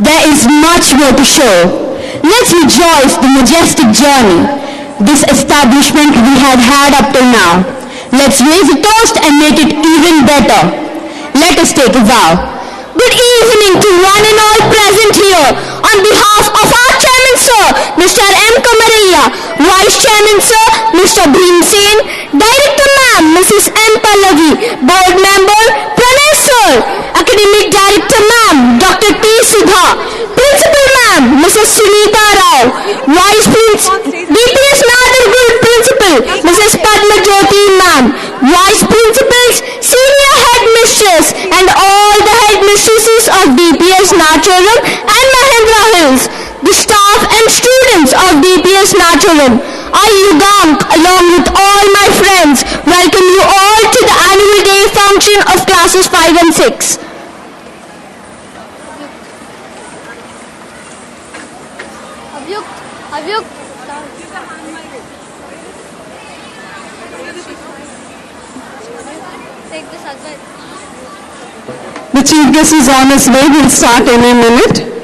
There is much more to show. Let's rejoice the majestic journey, this establishment we have had up till now. Let's raise a toast and make it even better. Let us take a vow. Good evening to one and all present here. On behalf of our Chairman Sir, Mr. M. Kamarilla, Vice Chairman Sir, Mr. Bhim Sen, Director Ma'am, Mrs. M. Pallavi, Board Member, Pranay Sir, Academic Director Ma'am, Dr. T. Sudha, Principal Ma'am, Mrs. Sunita Rao, Vice Principal, DPS Nadargul Principal, Mrs. Padma Jyoti Ma'am, Vice Principals, Senior Headmistress, and all the Headmistresses of DPS Nacharam and Mahendra Hills, the staff and students of DPS Nacharam. I, Yugamk, along with all my friends, welcome you all to the annual day function of classes 5 and 6. The Chief Guest is on his way. We'll start any minute.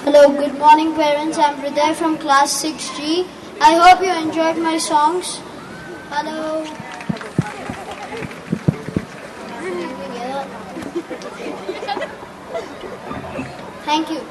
Hello, good morning parents. I'm Hriday from class 6G. I hope you enjoyed my songs. Hello. Thank you.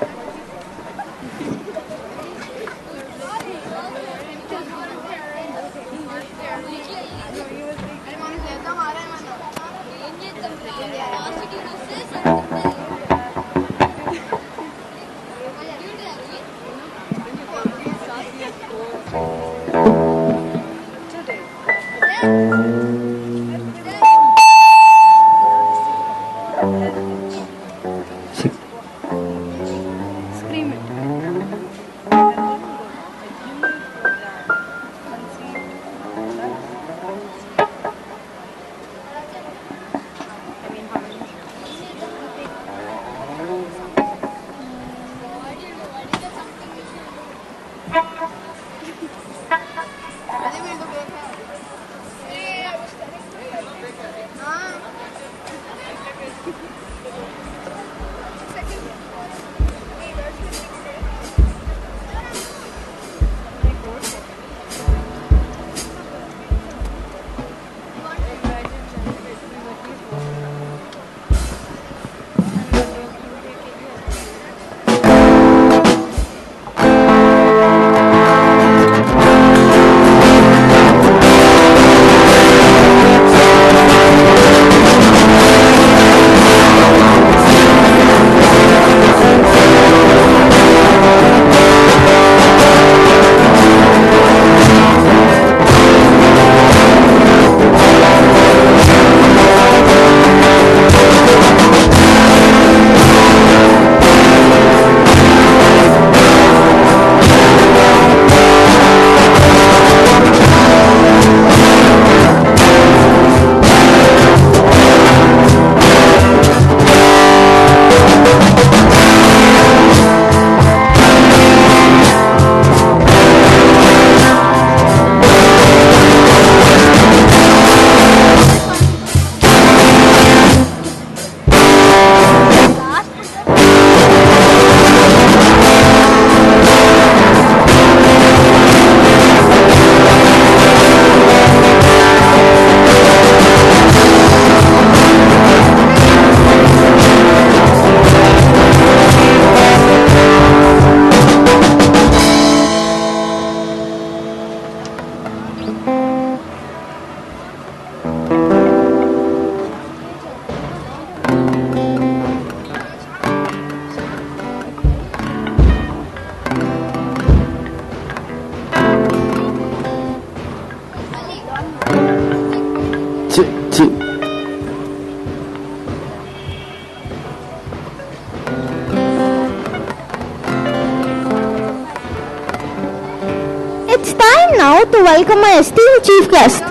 It's time now to welcome my esteemed chief guest,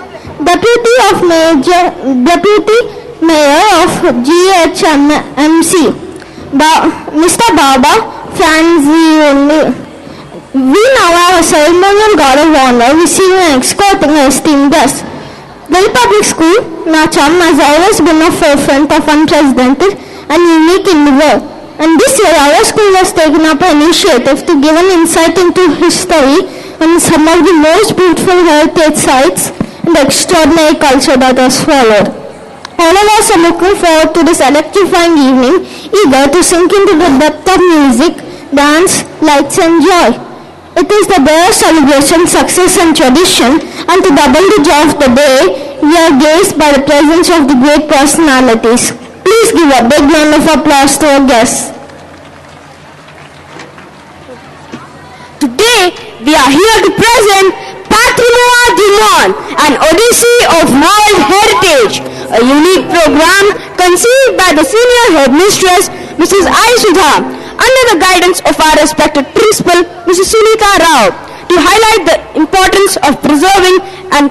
Deputy Mayor of GHMC, Mr. Baba Franzioli. We now have a ceremonial guard of honor receiving and escorting our esteemed guest. Delhi Public School, Nacham, has always been a forefront of unprecedented and unique in the world. And this year, our school has taken up an initiative to give an insight into history and some of the most beautiful heritage sites and the extraordinary culture that has followed. All of us are looking forward to this electrifying evening, eager to sink into the depth of music, dance, lights and joy. It is the day of celebration, success and tradition, and to double the joy of the day, we are graced by the presence of the great personalities. Please give a big round of applause to our guests. Today, we are here to present Patrimoine du Monde, an odyssey of world heritage, a unique program conceived by the senior headmistress, Mrs. Aishudha, under the guidance of our respected principal, Mrs. Sunika Rao, to highlight the importance of preserving and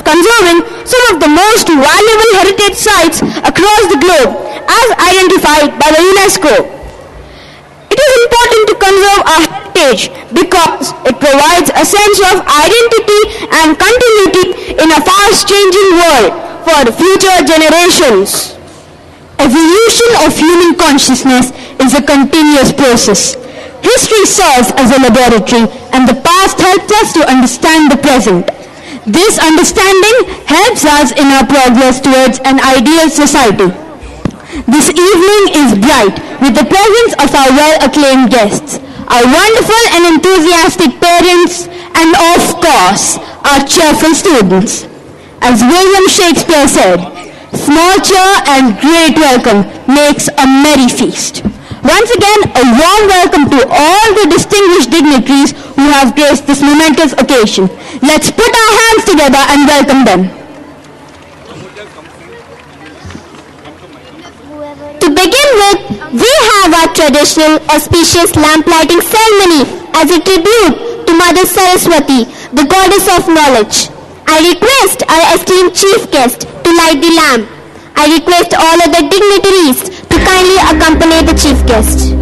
conserving some of the most valuable heritage sites across the globe, as identified by the UNESCO. It is important to conserve our heritage because it provides a sense of identity and continuity in a fast-changing world for future generations. Evolution of human consciousness is a continuous process. History serves as a laboratory and the past helps us to understand the present. This understanding helps us in our progress towards an ideal society. This evening is bright with the presence of our well-acclaimed guests, our wonderful and enthusiastic parents, and of course, our cheerful students. As William Shakespeare said, small cheer and great welcome makes a merry feast. Once again, a warm welcome to all the distinguished dignitaries who have graced this momentous occasion. Let's put our hands together and welcome them. To begin with, we have our traditional auspicious lamp lighting ceremony as a tribute to Mother Saraswati, the goddess of knowledge. I request our esteemed chief guest to light the lamp. I request all other dignitaries to kindly accompany the chief guest.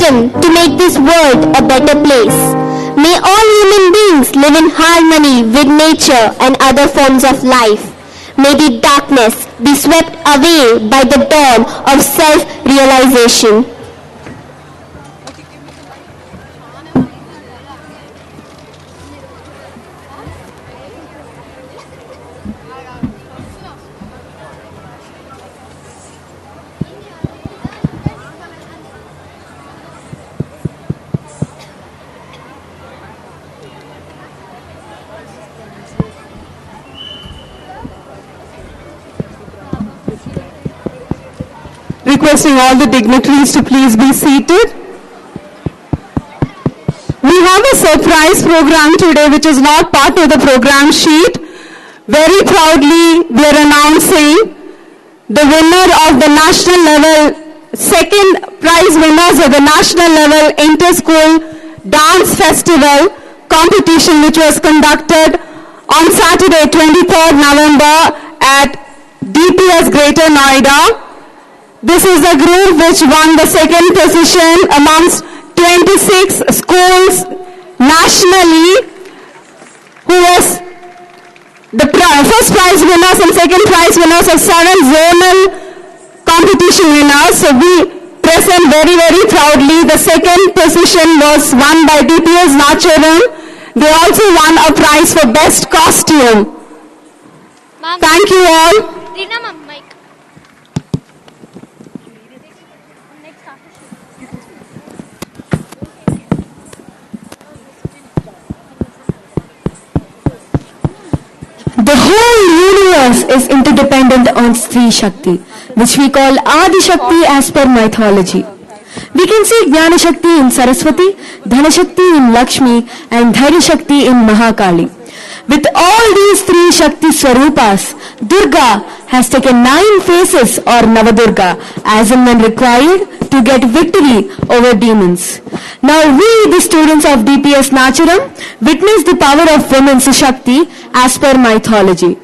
To make this world a better place. May all human beings live in harmony with nature and other forms of life. May the darkness be swept away by the dawn of self-realization. Requesting all the dignitaries to please be seated. We have a surprise program today which is not part of the program sheet. Very proudly we are announcing the winner of the national level, second prize winners of the national level inter-school dance festival competition which was conducted on Saturday 23rd November at DPS Greater Noida. This is the group which won the second position amongst 26 schools nationally, who was the first prize winners and second prize winners of 7 zonal competition winners. So we present very, very proudly. The second position was won by DPS Nacharam. They also won a prize for best costume. Thank you all. The whole universe is interdependent on Sri Shakti, which we call Adi Shakti as per mythology. We can see Jnana Shakti in Saraswati, Dhana Shakti in Lakshmi, and Dhairya Shakti in Mahakali. With all these 3 Shakti Swarupas, Durga has taken 9 faces or Navadurga as and when required to get victory over demons. Now we, the students of DPS Nacharam, witness the power of women's Shakti as per mythology.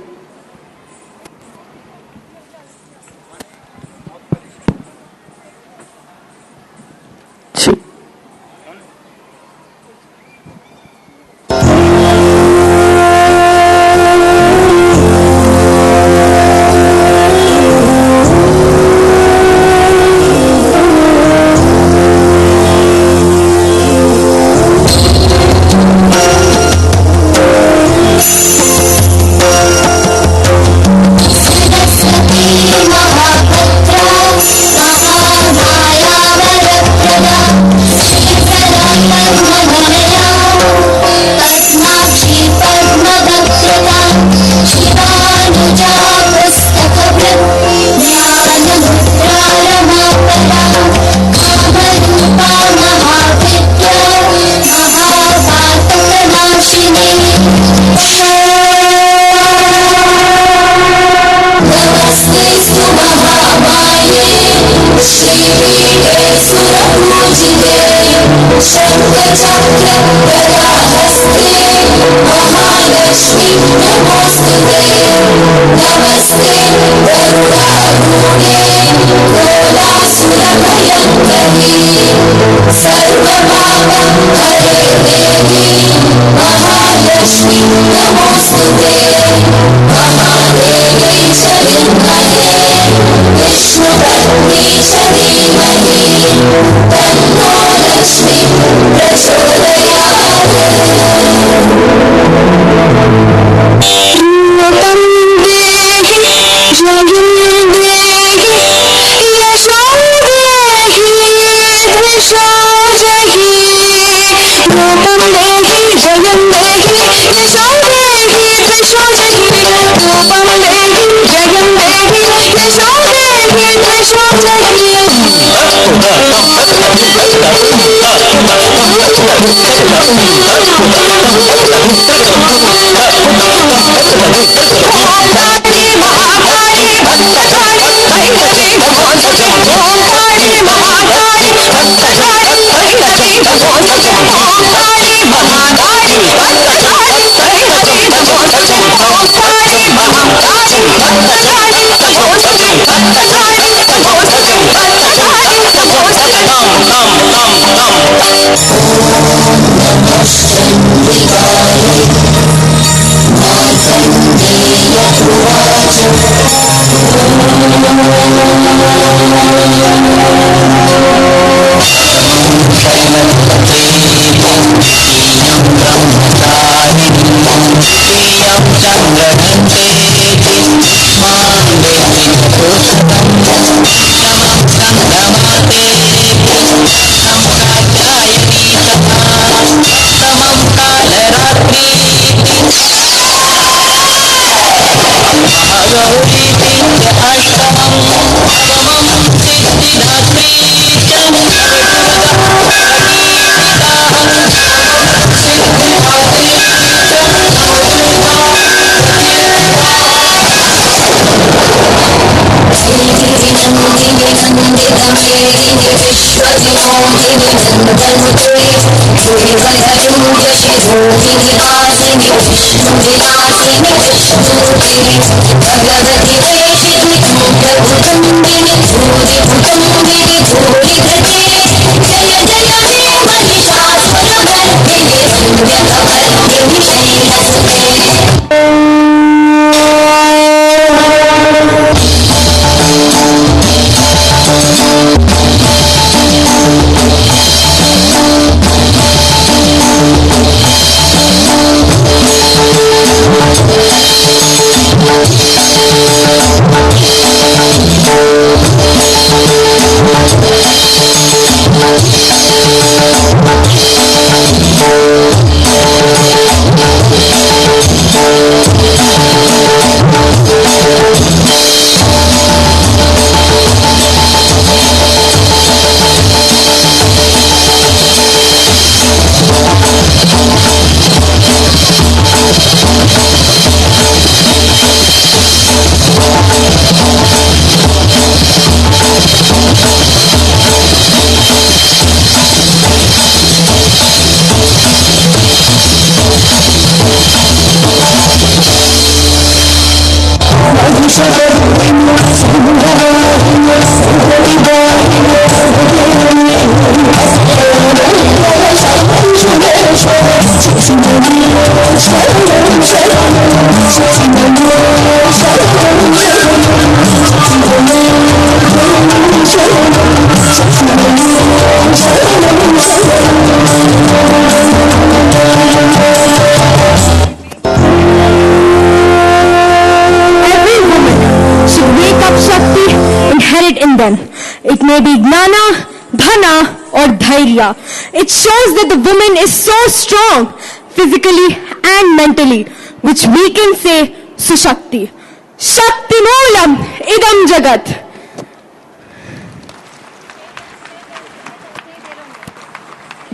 It may be gnana, dhana or dhairya. It shows that the woman is so strong physically and mentally, which we can say sushakti. Shakti moolam idam jagat.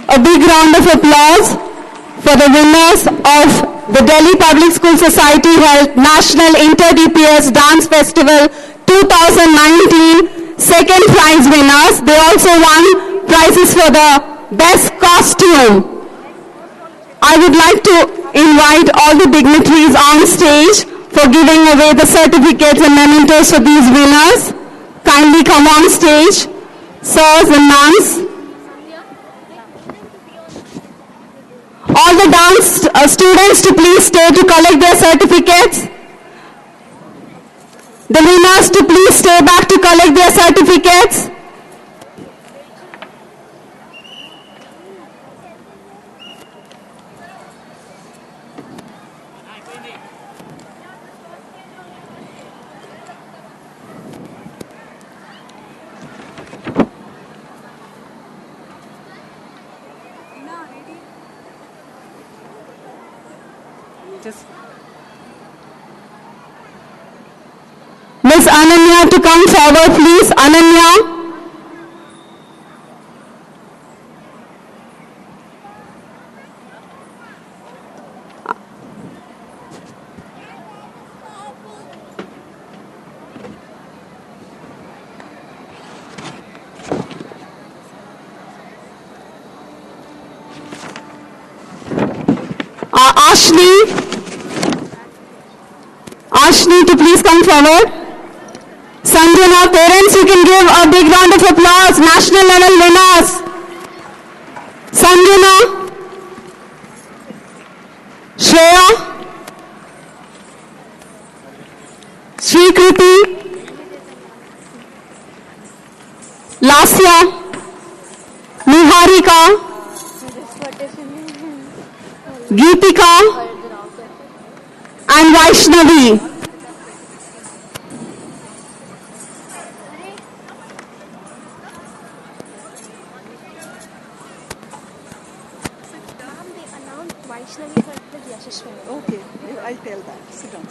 A big round of applause for the winners of the Delhi Public School Society held National Inter-DPS Dance Festival 2019 second prize winners. They also won prizes for the Best Costume. I would like to invite all the dignitaries on stage for giving away the certificates and mementos for these winners. Kindly come on stage, sirs and ma'ams. All the dance students to please stay to collect their certificates. The winners to please stay back to collect their certificates. Miss Ananya to come forward, please. Ananya. Ashni to please come forward. Sanjana, parents, you can give a big round of applause. National level winners. Sanjana, Shreya, Srikriti, Lasya, Niharika, Geetika, and Vaishnavi. Okay, I'll tell that. Sit down.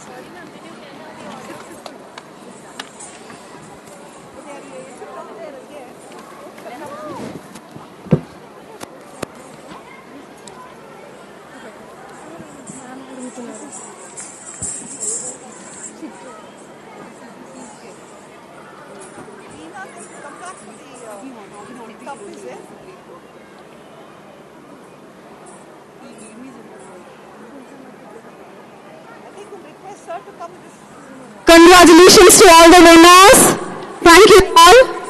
Congratulations to all the winners. Thank you all.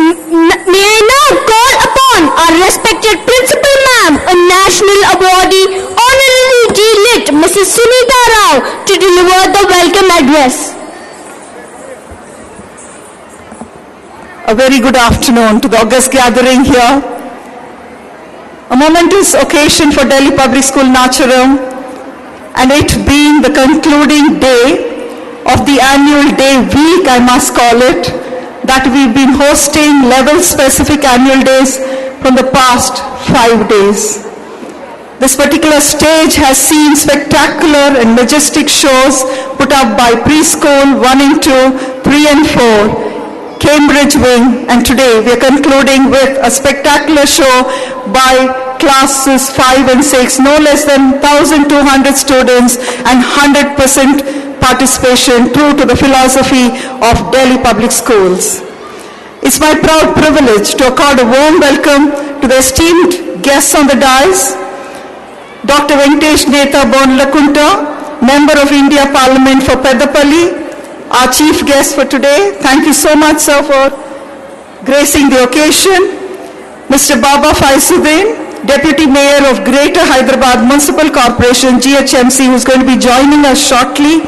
May I now call upon our respected Principal Ma'am, a National Awardee, Honorary D.Lit. Mrs. Sunita Rao, to deliver the welcome address. A very good afternoon to the august gathering here. A momentous occasion for Delhi Public School Nacharam, and it being the concluding day of the annual day week, I must call it, that we've been hosting level-specific annual days from the past 5 days. This particular stage has seen spectacular and majestic shows put up by preschool 1 and 2, 3 and 4, Cambridge Wing, and today we are concluding with a spectacular show by classes 5 and 6, no less than 1,200 students and 100% participation, true to the philosophy of Delhi Public Schools. It's my proud privilege to accord a warm welcome to the esteemed guests on the dais, Dr. Venkatesh Neta Bonlakunta, Member of India Parliament for Peddapalli, our chief guest for today. Thank you so much, sir, for gracing the occasion. Mr. Baba Faisuddin, Deputy Mayor of Greater Hyderabad Municipal Corporation, GHMC, who's going to be joining us shortly.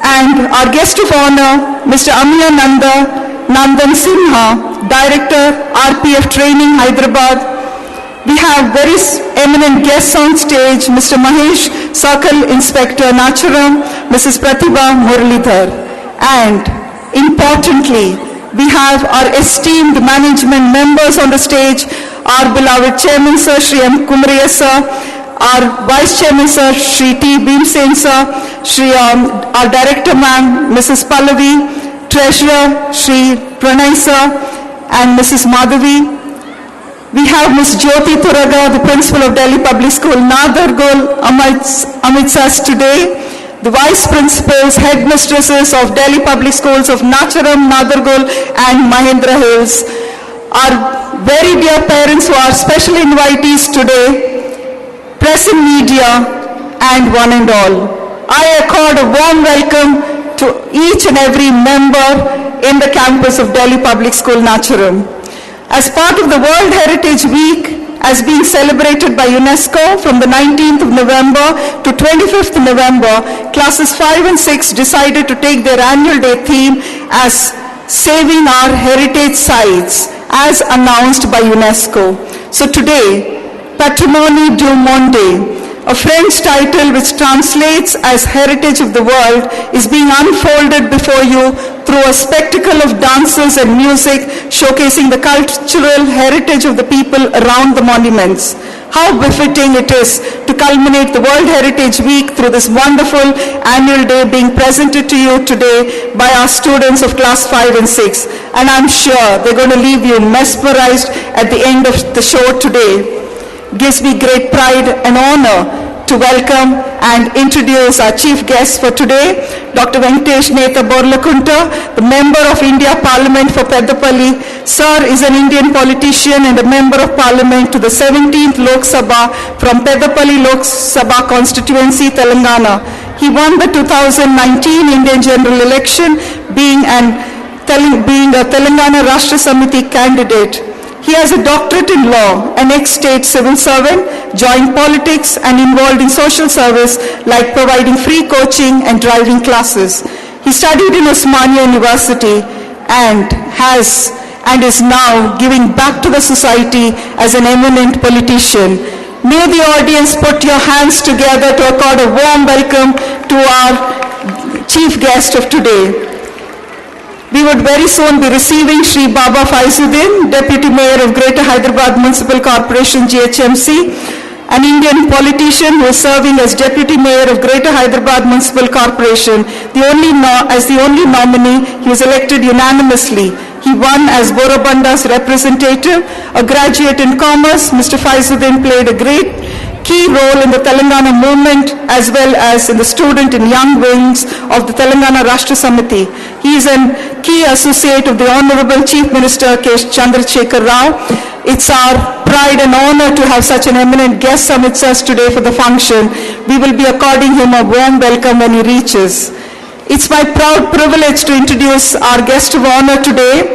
And our guest of honor, Mr. Amiya Nandan Sinha, Director, RPF Training, Hyderabad. We have very eminent guests on stage, Mr. Mahesh, Circle Inspector, Nacharam, Mrs. Pratibha Muralidhar. And importantly, we have our esteemed management members on the stage, our beloved Chairman Sir, Shri M. Kumariya Sir, our Vice Chairman Sir, Shri T. Bhimsen Sir, our Director Ma'am, Mrs. Pallavi, Treasurer, Shri Pranay Sir, and Mrs. Madhavi. We have Ms. Jyoti Turaga, the Principal of Delhi Public School, Nadargol, Amritsar today. The Vice Principals, Headmistresses of Delhi Public Schools of Nacharam, Nadargol and Mahendra Hills. Our very dear parents who are special invitees today, press and media, and one and all. I accord a warm welcome to each and every member in the campus of Delhi Public School, Nacharam. As part of the World Heritage Week, as being celebrated by UNESCO from the 19th of November to 25th November, classes 5 and 6 decided to take their annual day theme as Saving Our Heritage Sites, as announced by UNESCO. So today, Patrimoine du Monde, a French title which translates as Heritage of the World, is being unfolded before you through a spectacle of dances and music showcasing the cultural heritage of the people around the monuments. How befitting it is to culminate the World Heritage Week through this wonderful annual day being presented to you today by our students of class 5 and 6. And I'm sure they're going to leave you mesmerized at the end of the show today. Gives me great pride and honor to welcome and introduce our chief guest for today, Dr. Venkatesh Neta Bonlakunta, the Member of India Parliament for Peddapalli. Sir is an Indian politician and a Member of Parliament to the 17th Lok Sabha from Peddapalli Lok Sabha constituency, Telangana. He won the 2019 Indian general election being a Telangana Rashtra Samiti candidate. He has a doctorate in law, an ex-state civil servant, joined politics and involved in social service like providing free coaching and driving classes. He studied in Osmania University and is now giving back to the society as an eminent politician. May the audience put your hands together to accord a warm welcome to our chief guest of today. We would very soon be receiving Shri Baba Faisuddin, Deputy Mayor of Greater Hyderabad Municipal Corporation, GHMC, an Indian politician who is serving as Deputy Mayor of Greater Hyderabad Municipal Corporation. As the only nominee, he was elected unanimously. He won as Borobanda's representative. A graduate in commerce, Mr. Faisuddin played a great key role in the Telangana movement as well as in the student and young wings of the Telangana Rashtra Samiti. He is a key associate of the Honorable Chief Minister K. Chandrasekhar Rao. It's our pride and honor to have such an eminent guest amidst us today for the function. We will be according him a warm welcome when he reaches. It's my proud privilege to introduce our guest of honor today,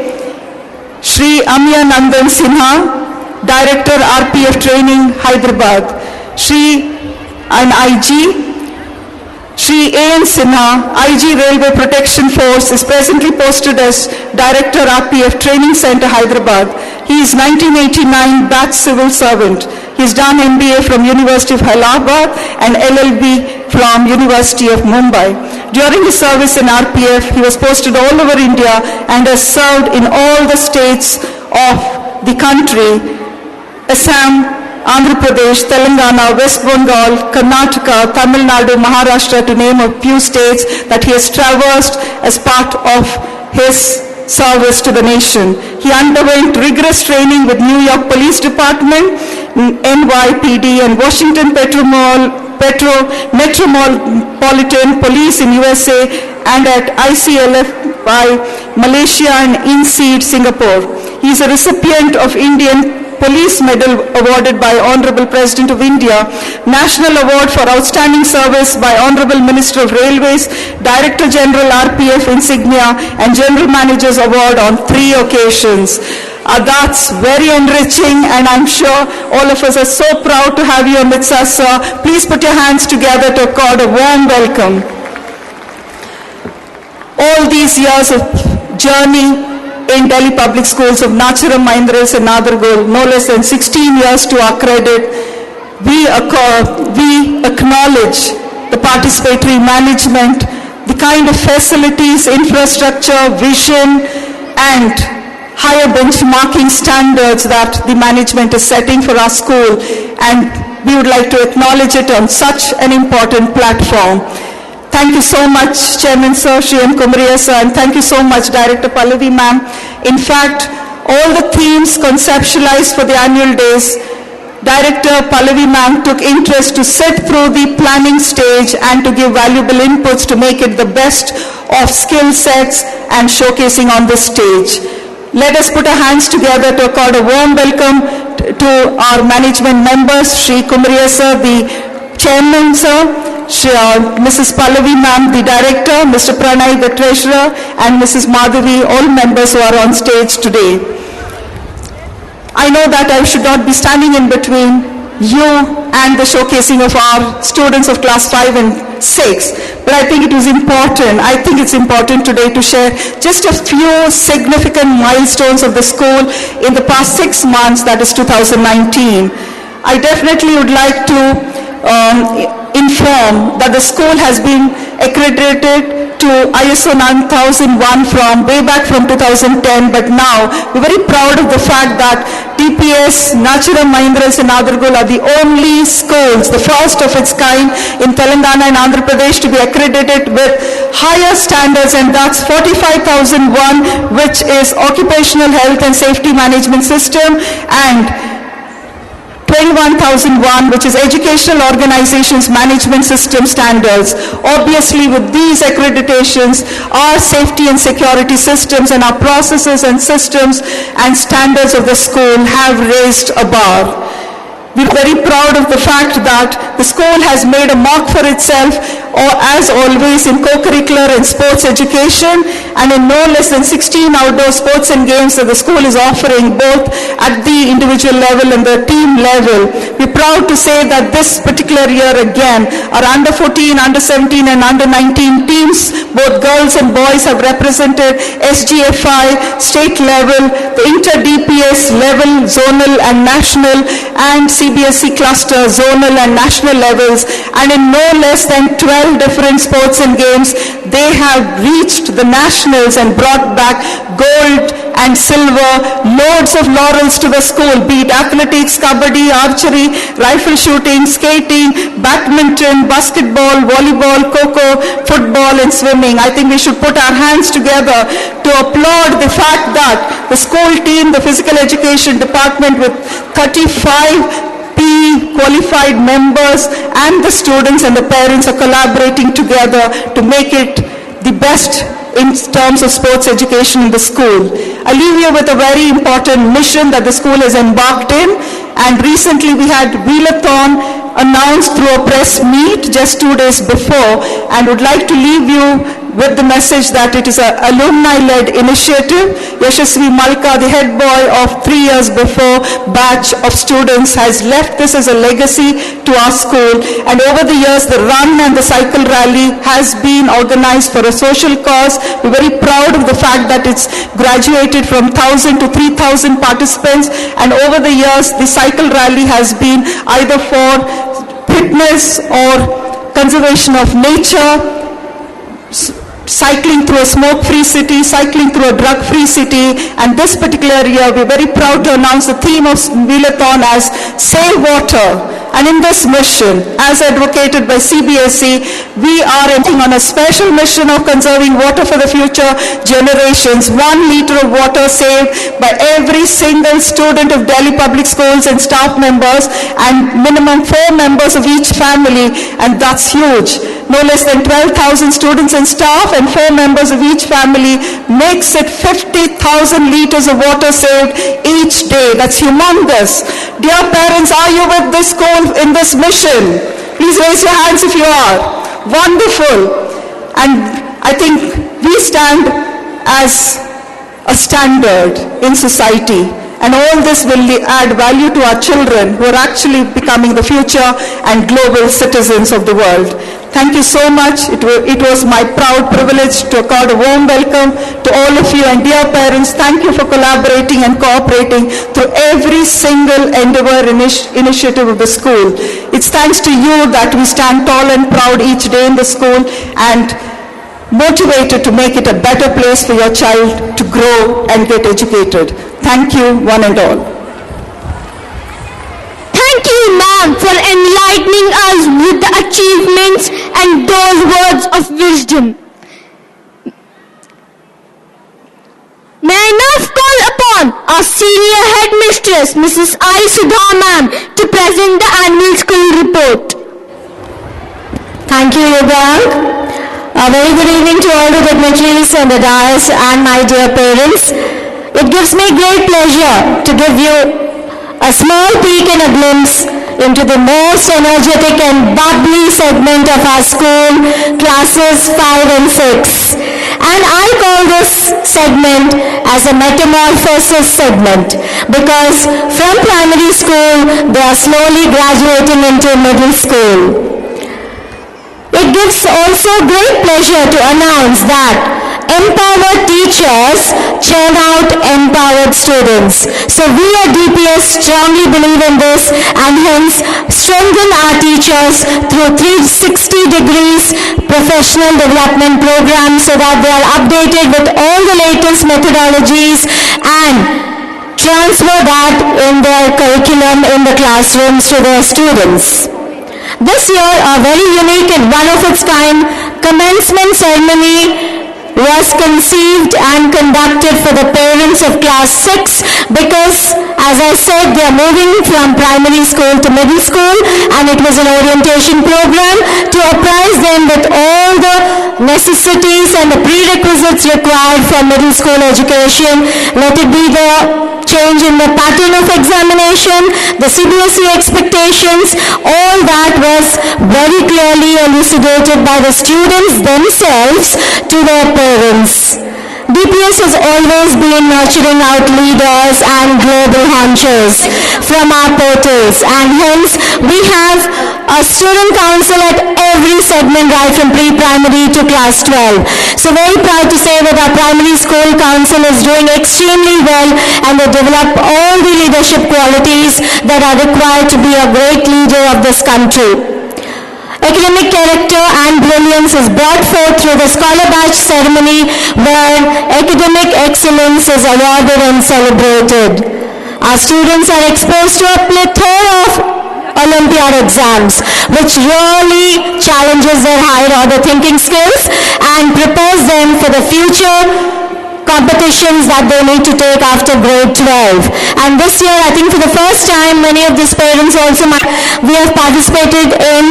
Shri Amiya Nandan Sinha, Director RPF Training, Hyderabad. An IG, Shri A.N. Sinha, IG Railway Protection Force, is presently posted as Director RPF Training Center, Hyderabad. He is 1989 batch civil servant. He has done MBA from University of Allahabad and LLB from University of Mumbai. During his service in RPF, he was posted all over India and has served in all the states of the country: Assam, Andhra Pradesh, Telangana, West Bengal, Karnataka, Tamil Nadu, Maharashtra, to name a few states that he has traversed as part of his service to the nation. He underwent rigorous training with New York Police Department NYPD and Washington Metropolitan Police in USA, and at ICLF by Malaysia and INSEAD Singapore. He is a recipient of Indian Police Medal awarded by Honorable President of India, National Award for Outstanding Service by Honorable Minister of Railways, Director General RPF insignia, and General Manager's Award on 3 occasions. That's very enriching, and I'm sure all of us are so proud to have you amidst us, sir. Please put your hands together to accord a warm welcome. All these years of journey in Delhi Public Schools of Nacharam, Mahindra and Nagargul, no less than 16 years to our credit, we acknowledge the participatory management, the kind of facilities, infrastructure, vision, and higher benchmarking standards that the management is setting for our school, and we would like to acknowledge it on such an important platform. Thank you so much, Chairman Sir, Shri M. Kumariya Sir, and thank you so much, Director Pallavi Ma'am. In fact, all the themes conceptualized for the annual days, Director Pallavi Ma'am took interest to sit through the planning stage and to give valuable inputs to make it the best of skill sets and showcasing on this stage. Let us put our hands together to accord a warm welcome to our management members, Shri Kumariya Sir, the Chairman Sir, Mrs. Pallavi Ma'am, the Director, Mr. Pranay, the Treasurer, and Mrs. Madhavi, all members who are on stage today. I know that I should not be standing in between you and the showcasing of our students of class 5 and 6, but I think it is important. I think it's important today to share just a few significant milestones of the school in the past 6 months, that is 2019. I definitely would like to inform that the school has been accredited to ISO 9001 from way back from 2010, but now we're very proud of the fact that TPS, Nacharam, Mahindra and Nagargul are the only schools, the first of its kind in Telangana and Andhra Pradesh to be accredited with higher standards, and that's 45001, which is Occupational Health and Safety Management System, and 21001, which is Educational Organizations Management System Standards. Obviously, with these accreditations, our safety and security systems and our processes and systems and standards of the school have raised a bar. We're very proud of the fact that the school has made a mark for itself, or as always, in co-curricular and sports education, and in no less than 16 outdoor sports and games that the school is offering both at the individual level and the team level. We're proud to say that this particular year again, our under 14, under 17 and under 19 teams, both girls and boys, have represented SGFI, state level, the inter-DPS level, zonal and national, and CBSE cluster, zonal and national levels, and in no less than 12 different sports and games, they have reached the nationals and brought back gold and silver, loads of laurels to the school, be it athletics, kabaddi, archery, rifle shooting, skating, badminton, basketball, volleyball, kho-kho, football and swimming. I think we should put our hands together to applaud the fact that the school team, the physical education department with 35 qualified members and the students and the parents are collaborating together to make it the best in terms of sports education in the school. I leave you with a very important mission that the school has embarked in, and recently we had Wheelathon announced through a press meet just 2 days before, and would like to leave you with the message that it is an alumni-led initiative. Yashasvi Malka, the head boy of 3 years before batch of students, has left this as a legacy to our school, and over the years the run and the cycle rally has been organized for a social cause. We're very proud of the fact that it's graduated from 1,000 to 3,000 participants, and over the years the cycle rally has been either for fitness or conservation of nature, cycling through a smoke-free city, cycling through a drug-free city, and this particular year we're very proud to announce the theme of Wheelathon as Save Water. And in this mission, as advocated by CBSE, we are embarking on a special mission of conserving water for the future generations. 1 liter of water saved by every single student of Delhi Public Schools and staff members, and minimum 4 members of each family, and that's huge. No less than 12,000 students and staff and 4 members of each family makes it 50,000 liters of water saved each day. That's humongous. Dear parents, are you with this school in this mission? Please raise your hands if you are. Wonderful. And I think we stand as a standard in society, and all this will add value to our children who are actually becoming the future and global citizens of the world. Thank you so much. It was my proud privilege to accord a warm welcome to all of you, and dear parents, thank you for collaborating and cooperating through every single endeavor initiative of the school. It's thanks to you that we stand tall and proud each day in the school and motivated to make it a better place for your child to grow and get educated. Thank you, one and all. Thank you, ma'am, for enlightening us with the achievements and those words of wisdom. May I now call upon our senior headmistress, Mrs. I. Sudha ma'am, to present the annual school report. Thank you, Yubang. A very good evening to all the dignitaries on the dais and my dear parents. It gives me great pleasure to give you a small peek and a glimpse into the most energetic and bubbly segment of our school, classes 5 and 6. And I call this segment as a metamorphosis segment because from primary school they are slowly graduating into middle school. It gives also great pleasure to announce that empowered teachers churn out empowered students. So we at DPS strongly believe in this and hence strengthen our teachers through 360 degrees professional development programs so that they are updated with all the latest methodologies and transfer that in their curriculum in the classrooms to their students. This year, a very unique and one-of-its-kind commencement ceremony was conceived and conducted for the parents of class 6 because, as I said, they are moving from primary school to middle school, and it was an orientation program to apprise them with all the necessities and the prerequisites required for middle school education. Let it be the change in the pattern of examination, the CBSE expectations, all that was very clearly elucidated by the students themselves to their parents. DPS has always been nurturing out leaders and global honchos from our portals, and hence we have a student council at every segment right from pre-primary to class 12. So very proud to say that our primary school council is doing extremely well and they develop all the leadership qualities that are required to be a great leader of this country. Academic character and brilliance is brought forth through the Scholar Badge ceremony where academic excellence is awarded and celebrated. Our students are exposed to a plethora of Olympiad exams which really challenges their higher order thinking skills and prepares them for the future competitions that they need to take after grade 12. And this year, I think for the first time, many of these parents also, we have participated in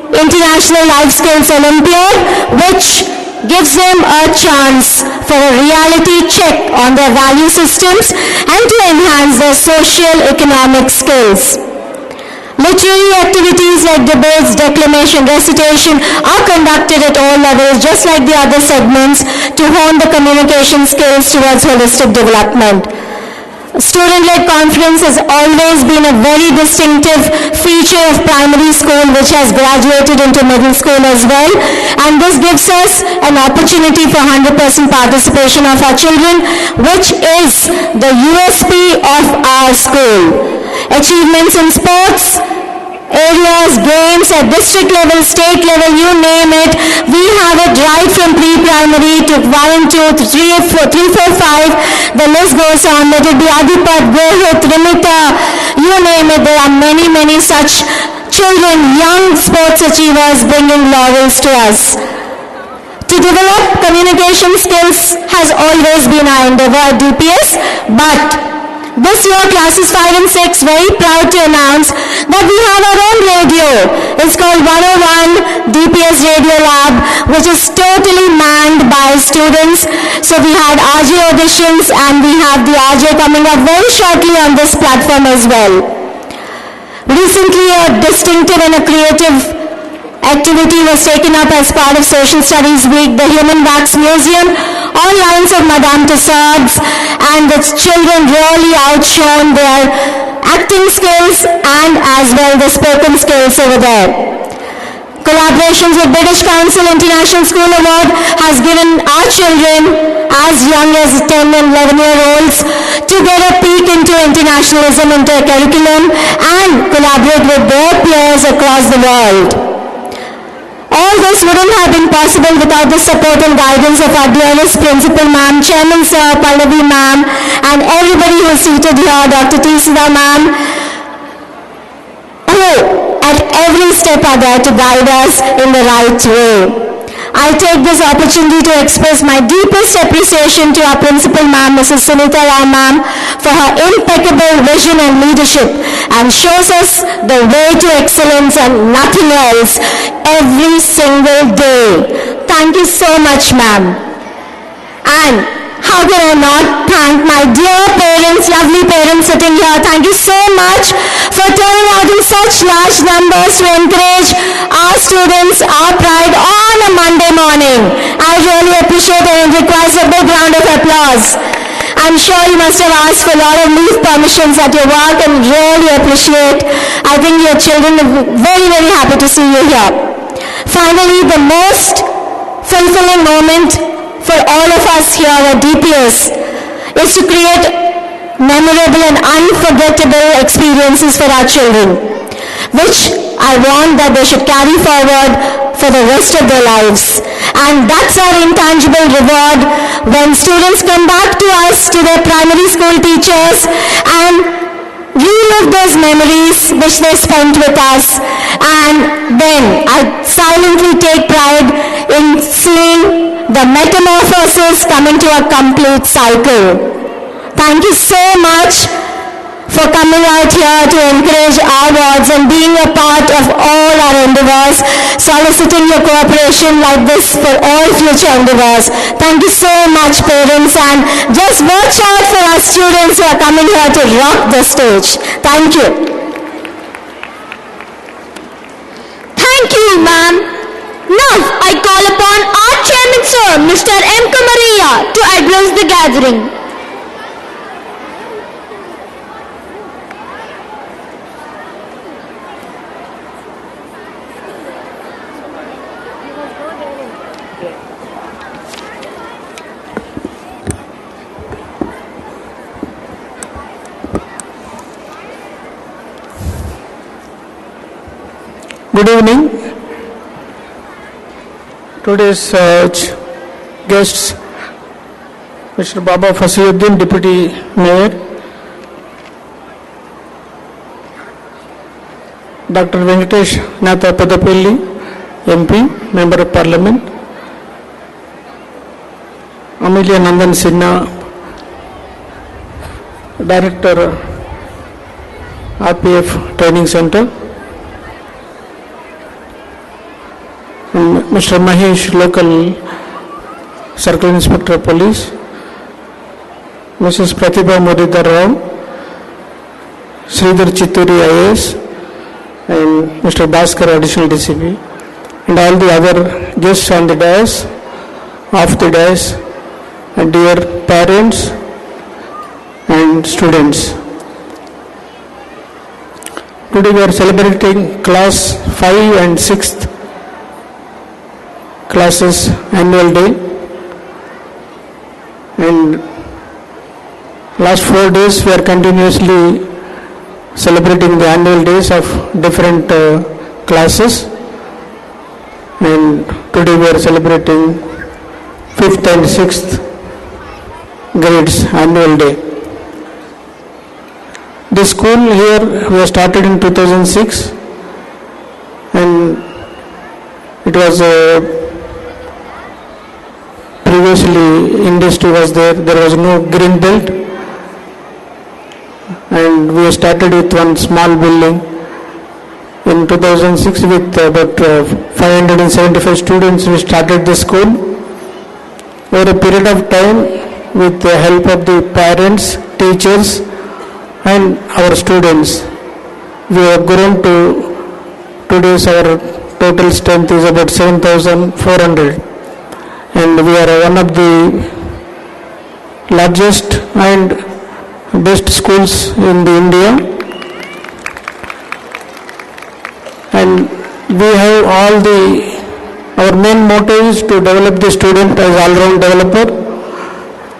International Life Skills Olympiad, which gives them a chance for a reality check on their value systems and to enhance their socio-economic skills. Literary activities like debates, declamation, recitation are conducted at all levels, just like the other segments, to hone the communication skills towards holistic development. Student-led conference has always been a very distinctive feature of primary school, which has graduated into middle school as well, and this gives us an opportunity for 100% participation of our children, which is the USP of our school. Achievements in sports areas, games at district level, state level, you name it. We have it right from pre-primary to 1, 2, 3, 4, 5. The list goes on. Let it be Adipat, Gohit, Rimita, you name it. There are many, many such children, young sports achievers bringing laurels to us. To develop communication skills has always been our endeavor at DPS, but this year classes 5 and 6 very proud to announce that we have our own radio. It's called 101 DPS Radio Lab, which is totally manned by students. So we had RJ auditions and we have the RJ coming up very shortly on this platform as well. Recently a distinctive and a creative activity was taken up as part of Social Studies Week, the Human Wax Museum, all lines of Madame Tussauds, and its children really outshone their acting skills and as well the spoken skills over there. Collaborations with British Council International School Award has given our children as young as 10 and 11-year-olds to get a peek into internationalism into a curriculum and collaborate with their peers across the world. All this wouldn't have been possible without the support and guidance of our dearest Principal Ma'am, Chairman Sir, Pallavi Ma'am, and everybody who is seated here, Dr. T. Sudha Ma'am, who at every step are there to guide us in the right way. I take this opportunity to express my deepest appreciation to our Principal Ma'am, Mrs. Sunita Rao Ma'am, for her impeccable vision and leadership, and shows us the way to excellence and nothing else every single day. Thank you so much, ma'am. And how can I not thank my dear parents, lovely parents sitting here. Thank you so much for turning out in such large numbers to encourage our students, our pride on a Monday morning. I really appreciate it and requires a big round of applause. I'm sure you must have asked for a lot of leave permissions at your work and really appreciate. I think your children are very, very happy to see you here. Finally, the most fulfilling moment for all of us here at DPS is to create memorable and unforgettable experiences for our children, which I want that they should carry forward for the rest of their lives. And that's our intangible reward when students come back to us, to their primary school teachers, and relive those memories which they spent with us. And then I silently take pride in seeing the metamorphosis come into a complete cycle. Thank you so much for coming out here to encourage our wards and being a part of all our endeavors, soliciting your cooperation like this for all future endeavors. Thank you so much, parents, and just watch out for our students who are coming here to rock the stage. Thank you. Thank you, ma'am. Now I call upon our Chairman Sir, Mr. M. Kamaria, to address the gathering. Good evening. Today's guests, Mr. Baba Fasiuddin, Deputy Mayor, Dr. Venkatesh Natha Pedapelli, MP, Member of Parliament, Amelia Nandan Sinha, Director, RPF Training Center, Mr. Mahesh, Local Circle Inspector of Police, Mrs. Pratibha Modidar Rao, Sridhar Chitturi IAS, and Mr. Bhaskar, Additional DCP, and all the other guests on the dais, off the dais, and dear parents and students. Today we are celebrating class 5 and 6th classes annual day, and last 4 days we are continuously celebrating the annual days of different classes, and today we are celebrating 5th and 6th grades annual day. The school here was started in 2006, and it was previously industry was there was no green belt, and we started with one small building in 2006 with about 575 students. We started the school. Over a period of time, with the help of the parents, teachers and our students, we have grown to today's our total strength is about 7,400, and we are one of the largest and best schools in the India, and we have all the, our main motto is to develop the student as all-round developer,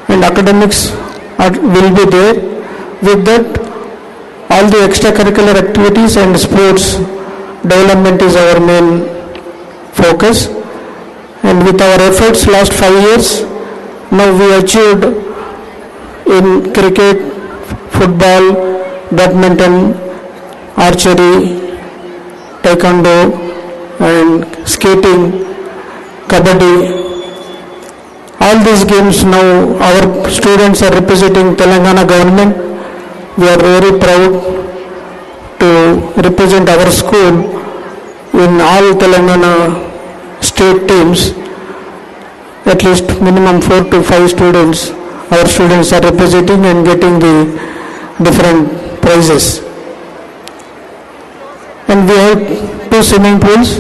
and academics will be there. With that, all the extracurricular activities and sports development is our main focus, and with our efforts last 5 years, now we achieved in cricket, football, badminton, archery, taekwondo and skating, kabaddi. All these games now our students are representing Telangana government. We are very proud to represent our school in all Telangana state teams. At least minimum 4 to 5 students, our students are representing and getting the different prizes. And we have 2 swimming pools,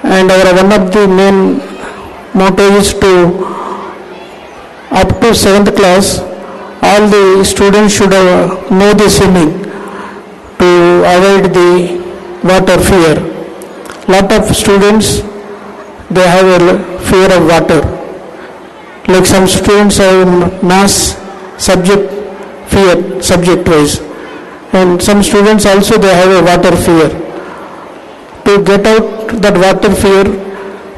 and our one of the main motto is to up to 7th class all the students should know the swimming to avoid the water fear. Lot of students, they have a fear of water. Like some students have mass subject fear, subject wise, and some students also they have a water fear. To get out that water fear,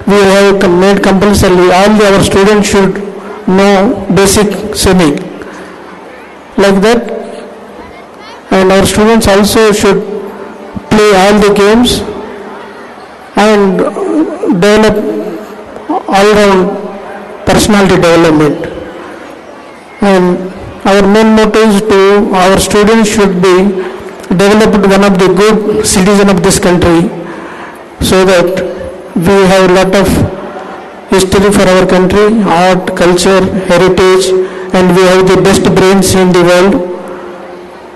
we have made compulsory all our students should know basic swimming. Like that, and our students also should play all the games and develop all-round personality development. And our main motto is to our students should be developed one of the good citizen of this country, so that we have a lot of history for our country, art, culture, heritage, and we have the best brains in the world.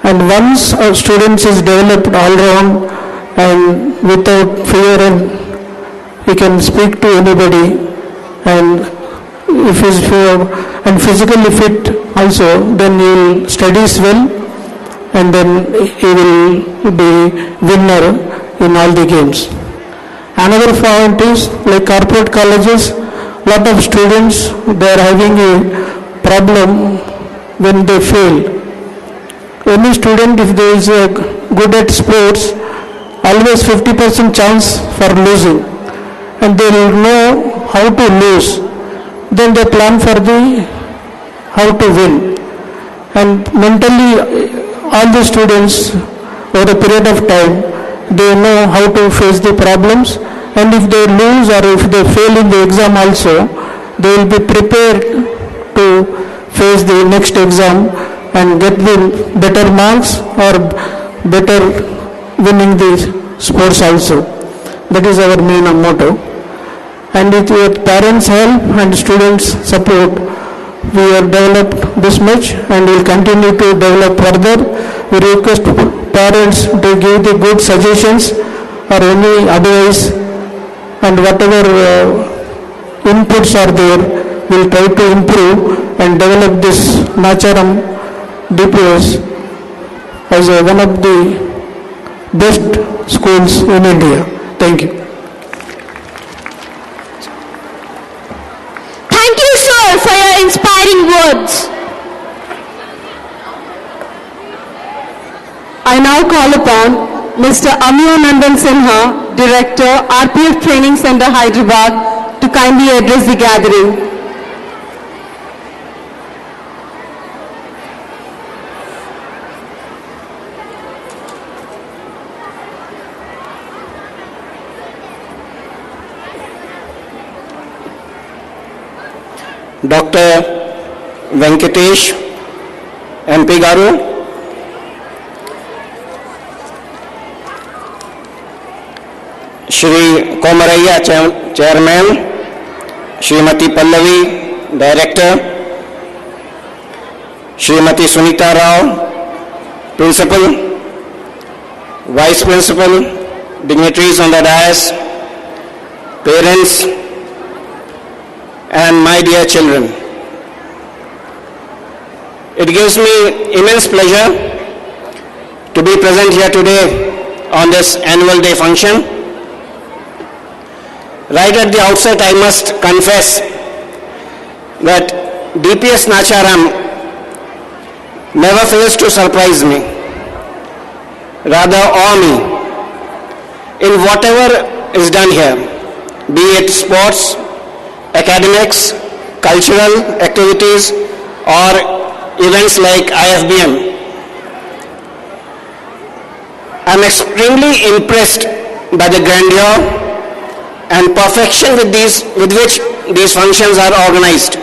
And once our students is developed all round and without fear, and he can speak to anybody, and if he is and physically fit also, then he will studies well, and then he will be winner in all the games. Another point is like corporate colleges, lot of students they are having a problem when they fail. Any student, if they is good at sports, always 50% chance for losing, and they will know how to lose. Then they plan for the how to win. And mentally, all the students over a period of time, they know how to face the problems, and if they lose or if they fail in the exam also, they will be prepared to face the next exam and get the better marks or better winning the sports also. That is our main motto. And with your parents' help and students' support, we have developed this much and will continue to develop further. We request parents to give the good suggestions or any advice, and whatever inputs are there, we will try to improve and develop this Nacharam DPS as one of the best schools in India. Thank you. Thank you, sir, for your inspiring words. I now call upon Mr. Amyo Sinha, Director, RPF Training Center, Hyderabad, to kindly address the gathering. Dr. Venkatesh, MP Garu, Shri Komaraya, Chairman, Srimati Pallavi, Director, Srimati Sunita Rao, Principal, Vice Principal, dignitaries on the dais, parents, and my dear children. It gives me immense pleasure to be present here today on this annual day function. Right at the outset, I must confess that DPS Nacharam never fails to surprise me, rather awe me in whatever is done here, be it sports, academics, cultural activities, or events like IFBM. I am extremely impressed by the grandeur and perfection with which these functions are organized.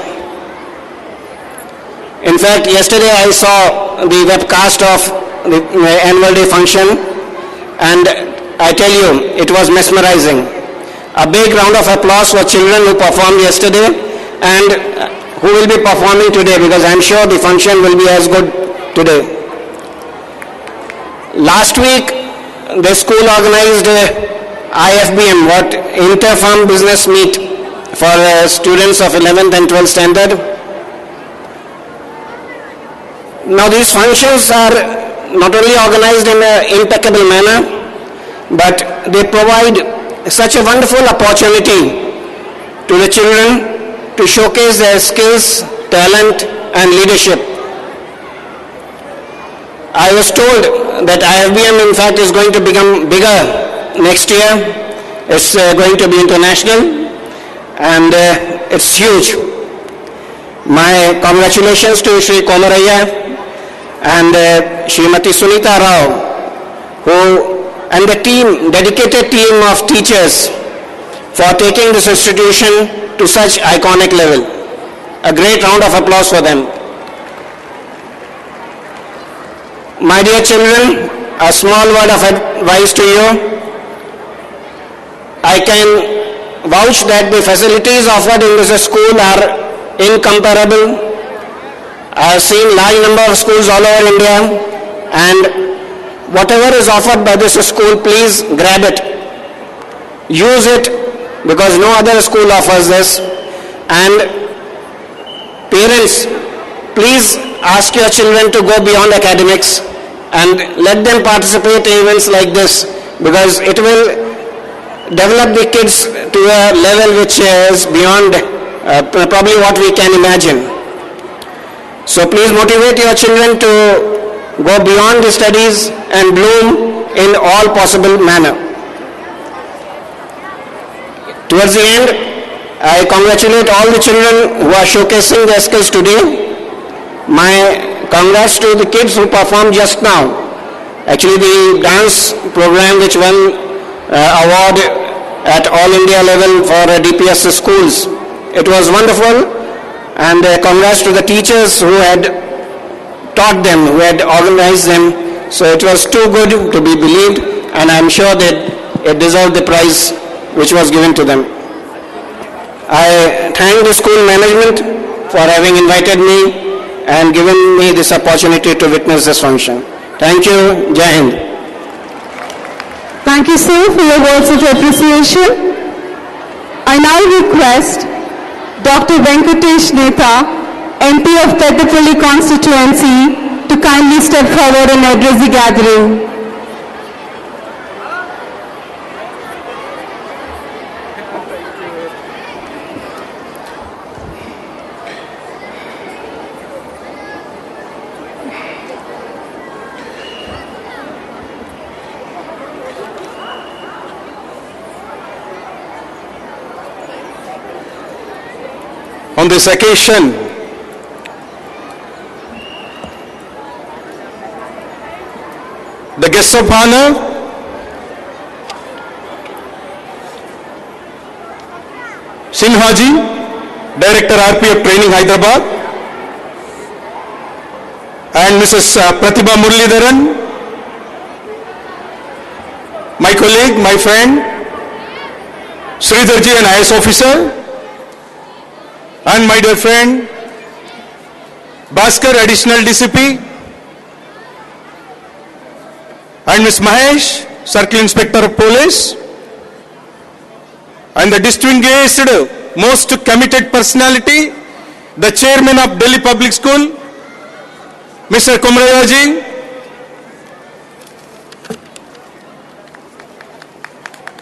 In fact, yesterday I saw the webcast of the annual day function, and I tell you, it was mesmerizing. A big round of applause for children who performed yesterday and who will be performing today, because I am sure the function will be as good today. Last week, the school organized IFBM, what Inter-Firm Business Meet for students of 11th and 12th standard. Now these functions are not only organized in an impeccable manner, but they provide such a wonderful opportunity to the children to showcase their skills, talent, and leadership. I was told that IFBM in fact is going to become bigger next year. It's going to be international, and it's huge. My congratulations to Shri Komaraya and Srimati Sunita Rao, and the team, dedicated team of teachers, for taking this institution to such iconic level. A great round of applause for them. My dear children, a small word of advice to you. I can vouch that the facilities offered in this school are incomparable. I have seen large number of schools all over India, and whatever is offered by this school, please grab it. Use it, because no other school offers this. And parents, please ask your children to go beyond academics and let them participate in events like this, because it will develop the kids to a level which is beyond probably what we can imagine. So please motivate your children to go beyond the studies and bloom in all possible manner. Towards the end, I congratulate all the children who are showcasing their skills today. My congrats to the kids who performed just now. Actually, the dance program which won award at all India level for DPS schools. It was wonderful, and congrats to the teachers who had taught them, who had organized them. So it was too good to be believed, and I am sure that it deserved the prize which was given to them. I thank the school management for having invited me and given me this opportunity to witness this function. Thank you. Jai Hind. Thank you, sir, for your words of appreciation. I now request Dr. Venkatesh Neta, MP of Peddapalli constituency, to kindly step forward and address the gathering. this occasion, the guest of honor, Sinhaji, Director RPF Training Hyderabad, and Mrs. Pratibha Muralidharan, my colleague, my friend, Sridharji, an IS officer, and my dear friend, Bhaskar, Additional DCP, and Ms. Mahesh, Circle Inspector of Police, and the distinguished, most committed personality, the Chairman of Delhi Public School, Mr. Kumrayaji,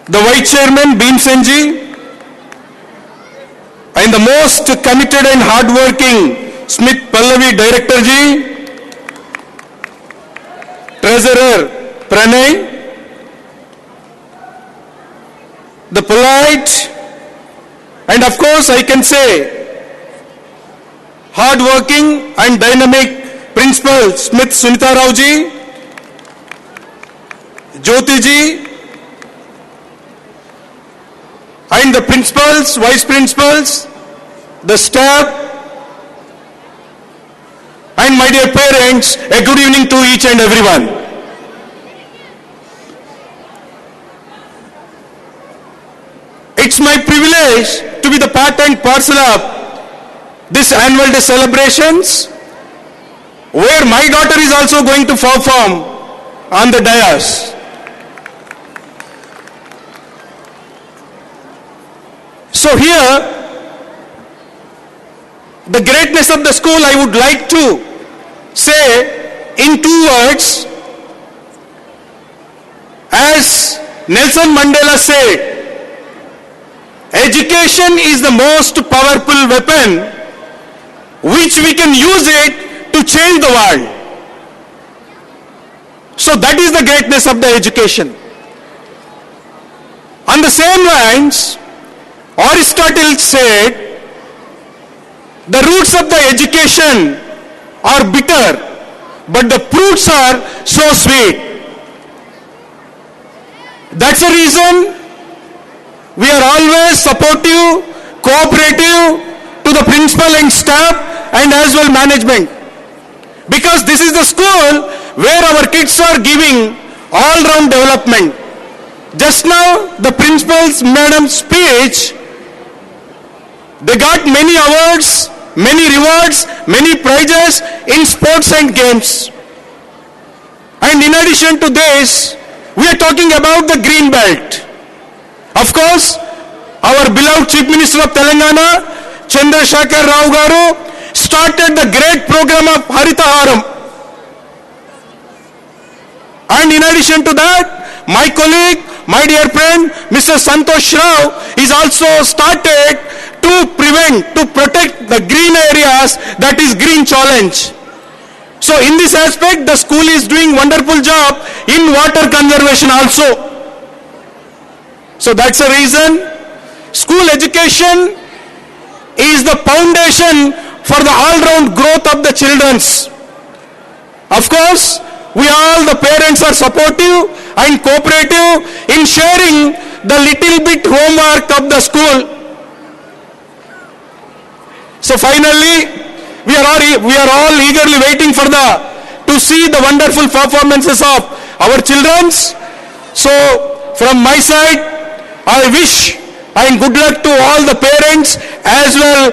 the Vice Chairman, Bhim Senji, and the most committed and hard-working Smith Pallavi Director Ji, Treasurer Pranay, the polite, and of course I can say hard-working and dynamic Principal Smith Sunita Rao Ji, Jyoti Ji, and the principals, vice principals, the staff, and my dear parents, a good evening to each and everyone. It's my privilege to be the part and parcel of this annual day celebrations, where my daughter is also going to perform on the dais. So here, the greatness of the school I would like to say in 2 words. As Nelson Mandela said, education is the most powerful weapon which we can use it to change the world. So that is the greatness of the education. On the same lines, Aristotle said, the roots of the education are bitter, but the fruits are so sweet. That's the reason we are always supportive, cooperative to the principal and staff and as well management. Because this is the school where our kids are giving all-round development. Just now, the principal's madam's speech, they got many awards, many rewards, many prizes in sports and games. And in addition to this, we are talking about the green belt. Of course, our beloved Chief Minister of Telangana, Chandrasekhar Rao Garu, started the great program of Haritaharam. And in addition to that, my colleague, my dear friend, Mr. Santosh Rao is also started to protect the green areas, that is Green Challenge. So in this aspect, the school is doing wonderful job in water conservation also. So that's the reason school education is the foundation for the all-round growth of the children's. Of course, we all, the parents, are supportive and cooperative in sharing the little bit homework of the school. So finally, we are all eagerly waiting for to see the wonderful performances of our children. So from my side, I wish and good luck to all the parents as well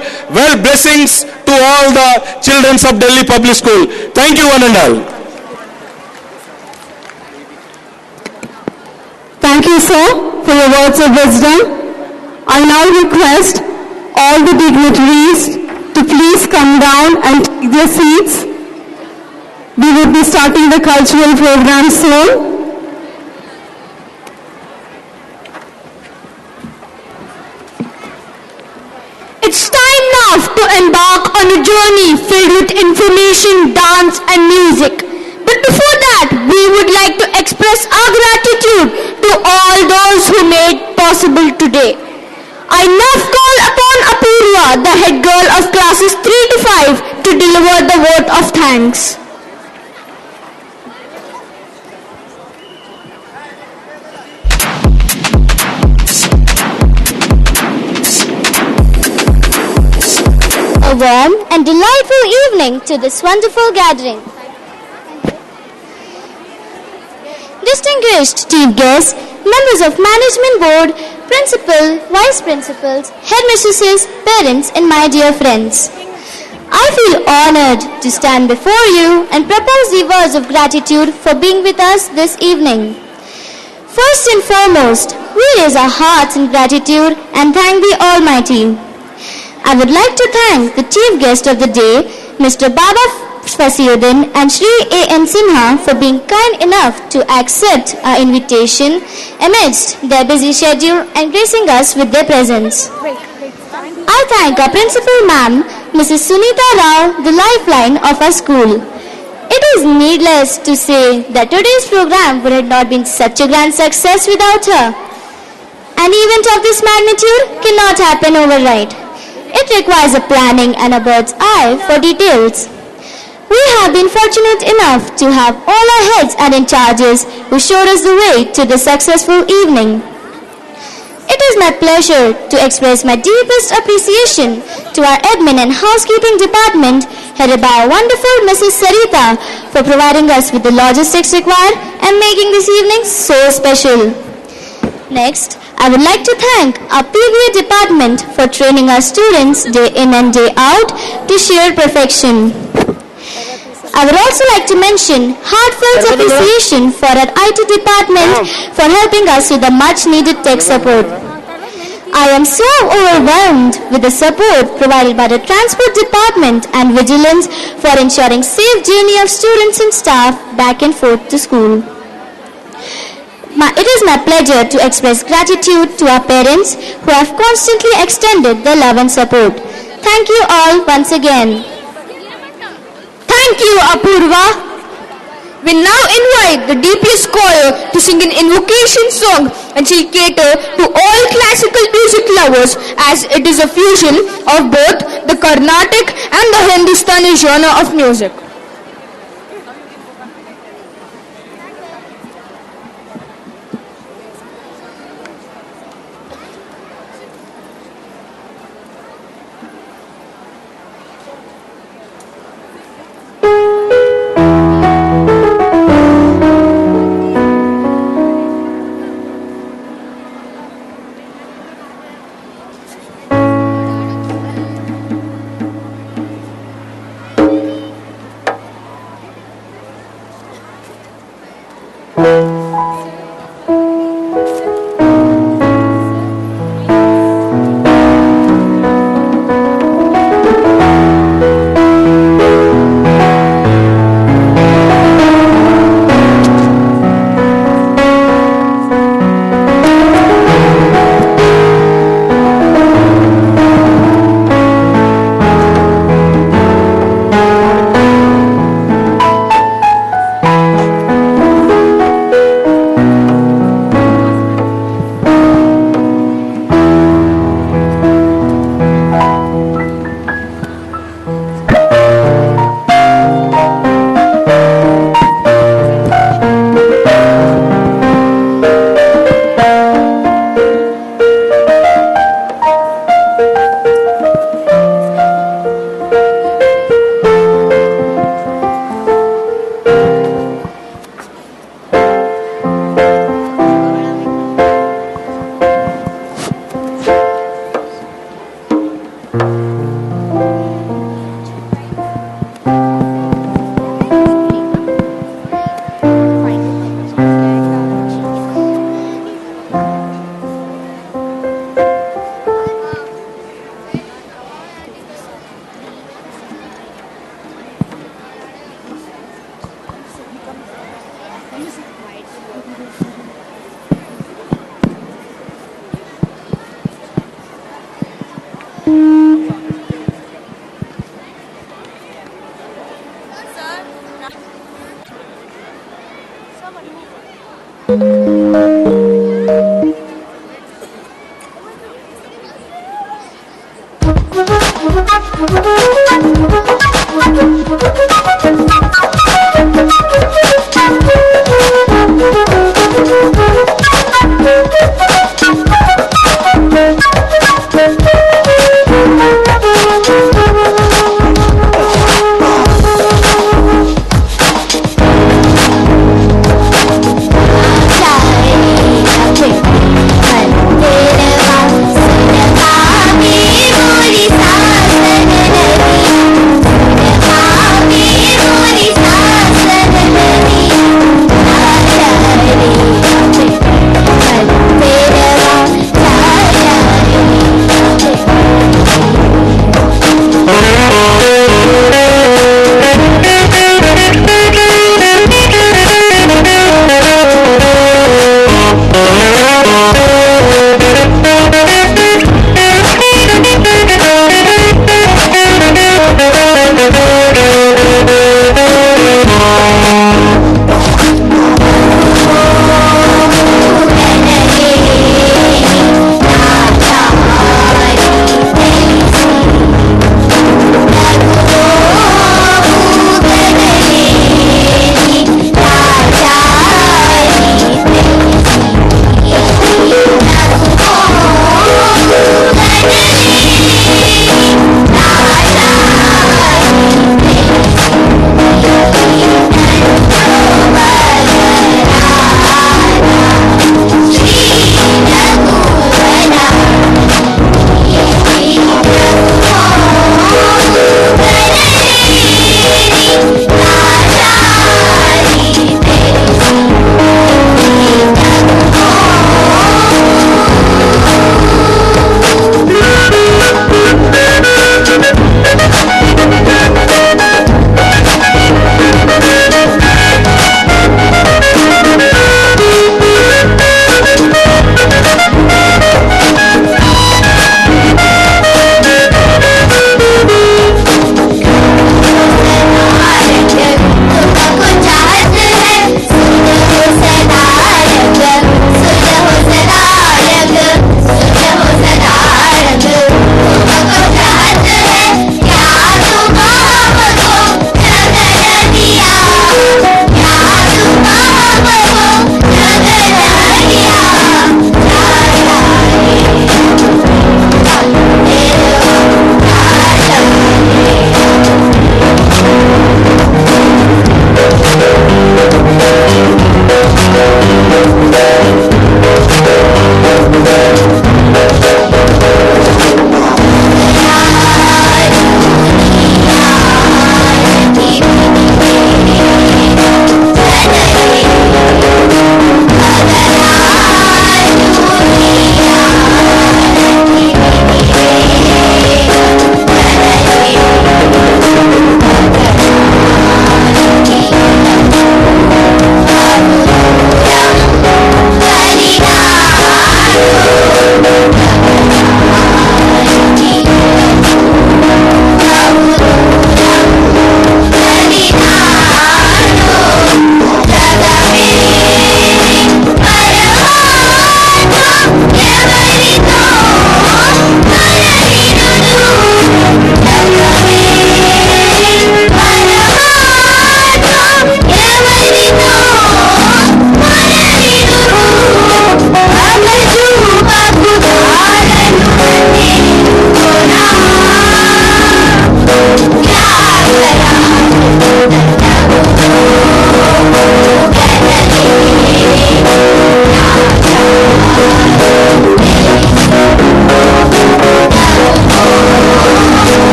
blessings to all the children of Delhi Public School. Thank you one and all. Thank you, sir, for your words of wisdom. I now request all the dignitaries to please come down and take their seats. We will be starting the cultural program soon. It's time now to embark on a journey filled with information, dance and music. But before that, we would like to express our gratitude to all those who made possible today. I now call upon Apurva, the head girl of classes 3 to 5, to deliver the vote of thanks. A warm and delightful evening to this wonderful gathering. Distinguished chief guests, members of management board, principal, vice principals, headmistresses, parents and my dear friends. I feel honored to stand before you and propose the words of gratitude for being with us this evening. First and foremost, we raise our hearts in gratitude and thank the Almighty. I would like to thank the chief guest of the day, Mr. Baba Fasiuddin and Shri A.N. Sinha for being kind enough to accept our invitation amidst their busy schedule and gracing us with their presence. I thank our principal ma'am, Mrs. Sunita Rao, the lifeline of our school. It is needless to say that today's program would have not been such a grand success without her. An event of this magnitude cannot happen overnight. It requires a planning and a bird's eye for details. We have been fortunate enough to have all our heads and in charges who showed us the way to this successful evening. It is my pleasure to express my deepest appreciation to our admin and housekeeping department headed by our wonderful Mrs. Sarita for providing us with the logistics required and making this evening so special. Next, I would like to thank our PVA department for training our students day in and day out to sheer perfection. I would also like to mention heartfelt appreciation for our IT department for helping us with the much needed tech support. I am so overwhelmed with the support provided by the transport department and vigilance for ensuring safe journey of students and staff back and forth to school. It is my pleasure to express gratitude to our parents who have constantly extended their love and support. Thank you all once again. Thank you, Apurva. We now invite the DPS choir to sing an invocation song and shall cater to all classical music lovers as it is a fusion of both the Carnatic and the Hindustani genre of music.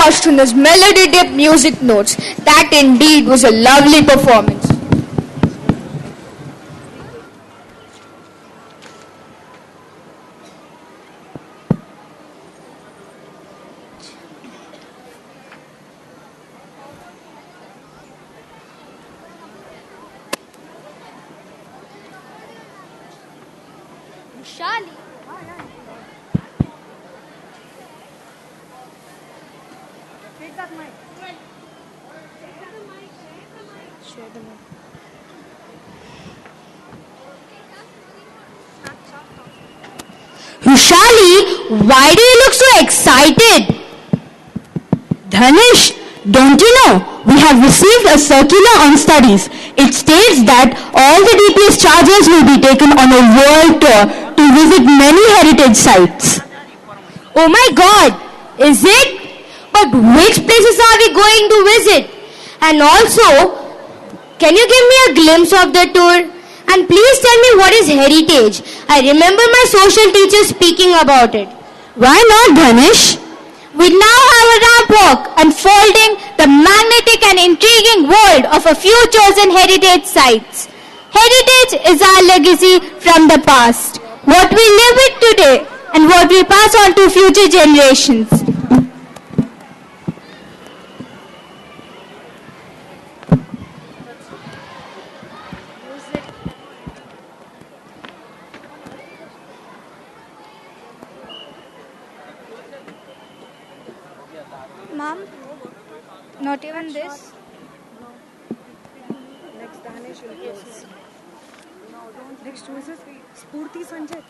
lost in those melody-dipped music notes. That indeed was a lovely performance. Rushali, why do you look so excited? Dhanish, don't you know? We have received a circular on studies. It states that all the DPS charges will be taken on a world tour to visit many heritage sites. Oh my God! Is it? But which places are we going to visit? And also, can you give me a glimpse of the tour? And please tell me what is heritage. I remember my social teacher speaking about it. Why not, Dhanish? We now have a ramp walk unfolding the magnetic and intriguing world of a few chosen heritage sites. Heritage is our legacy from the past, what we live with today and what we pass on to future generations. Mom, not even this. Next choices Spurti Sanjay.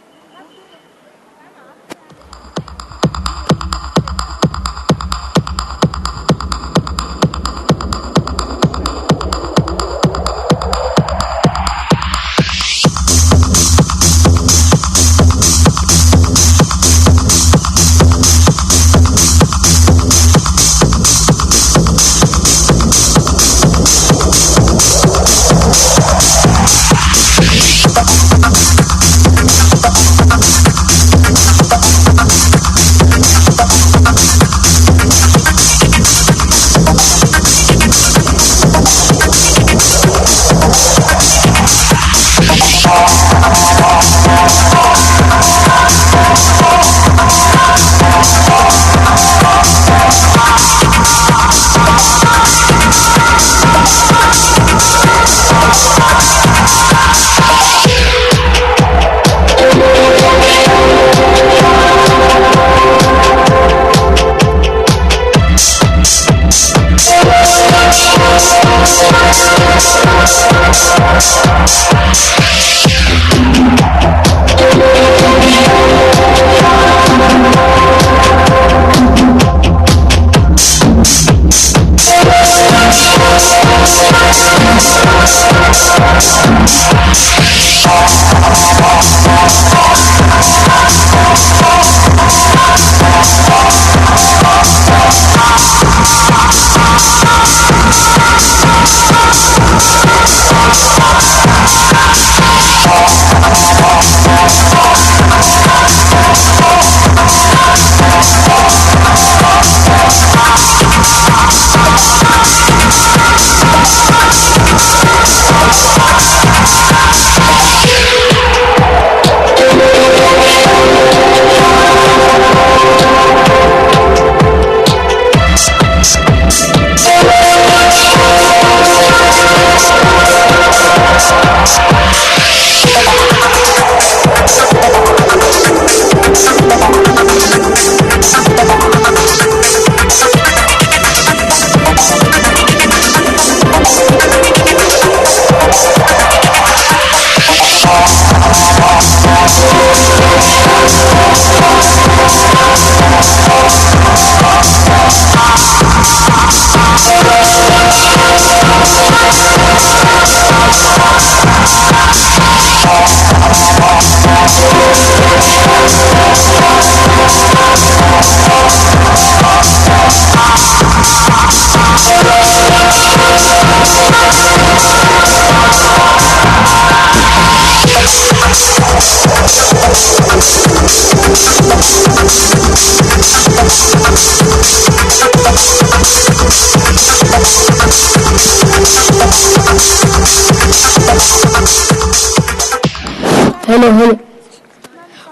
Hello.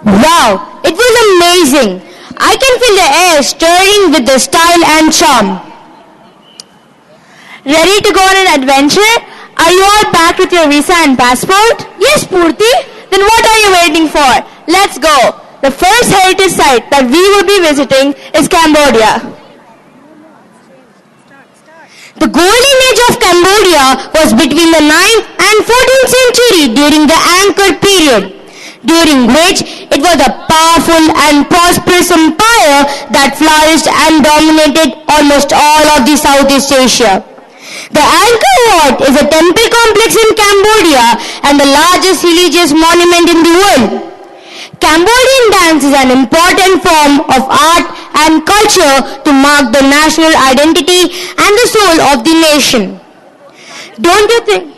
Wow, it was amazing. I can feel the air stirring with the style and charm. Ready to go on an adventure? Are you all packed with your visa and passport? Yes, Purti. Then what are you waiting for? Let's go. The first heritage site that we will be visiting is Cambodia. The golden age of Cambodia was between the 9th and 14th century during the Angkor period, during which it was a powerful and prosperous empire that flourished and dominated almost all of the Southeast Asia. The Angkor Wat is a temple complex in Cambodia and the largest religious monument in the world. Cambodian dance is an important form of art and culture to mark the national identity and the soul of the nation. Don't you think?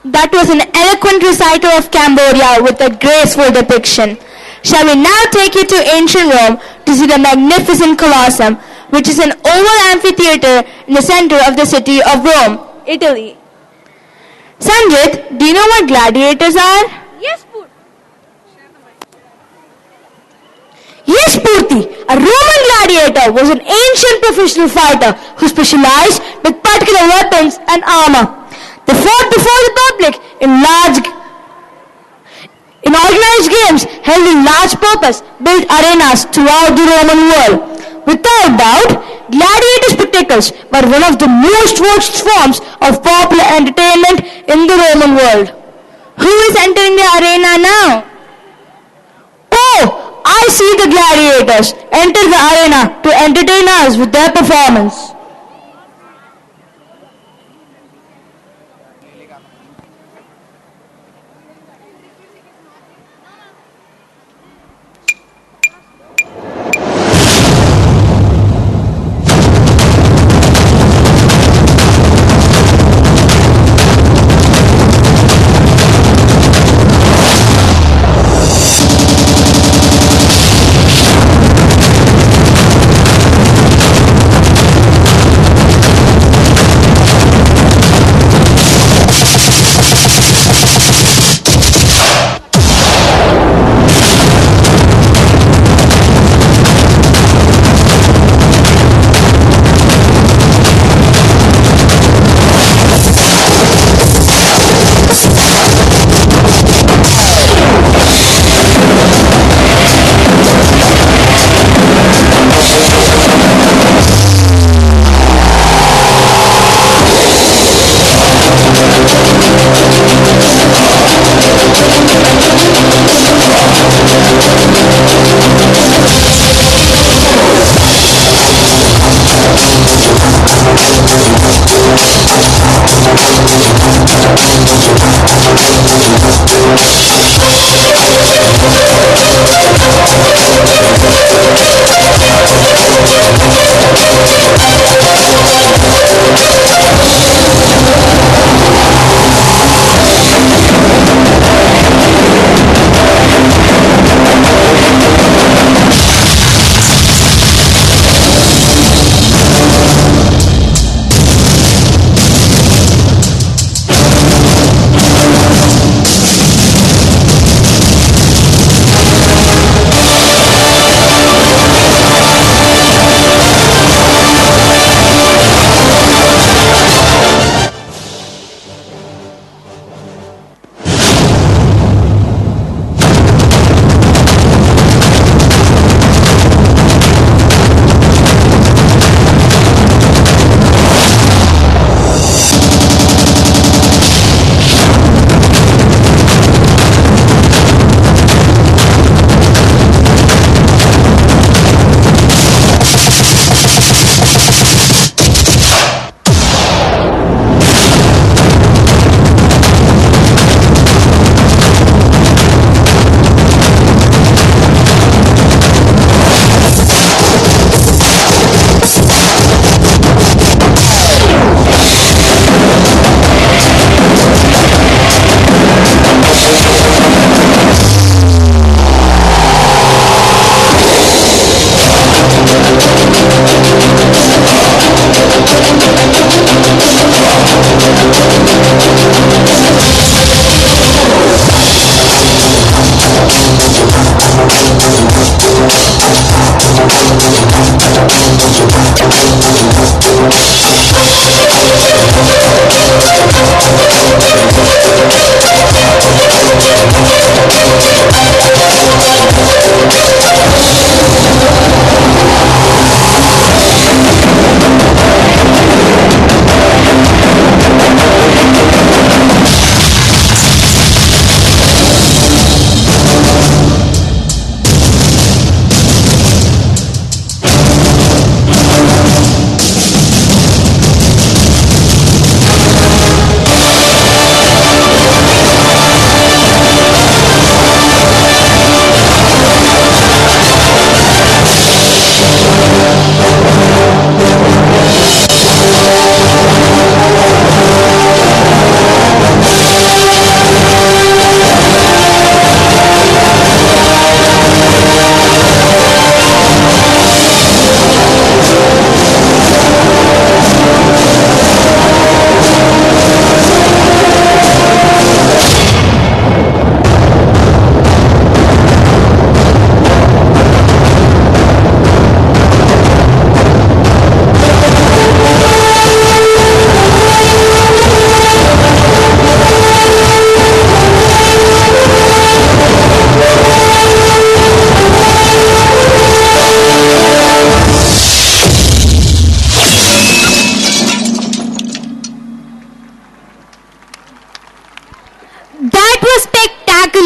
That was an eloquent recital of Cambodia with a graceful depiction. Shall we now take you to ancient Rome to see the magnificent Colosseum, which is an oval amphitheater in the center of the city of Rome, Italy. Sanjit, do you know what gladiators are? Yes, Yes, Purti, a Roman gladiator was an ancient professional fighter who specialized with particular weapons and armor. They fought before the public in organized games held in large purpose-built arenas throughout the Roman world. Without doubt, gladiator spectacles were one of the most watched forms of popular entertainment in the Roman world. Who is entering the arena now? Oh, I see the gladiators enter the arena to entertain us with their performance.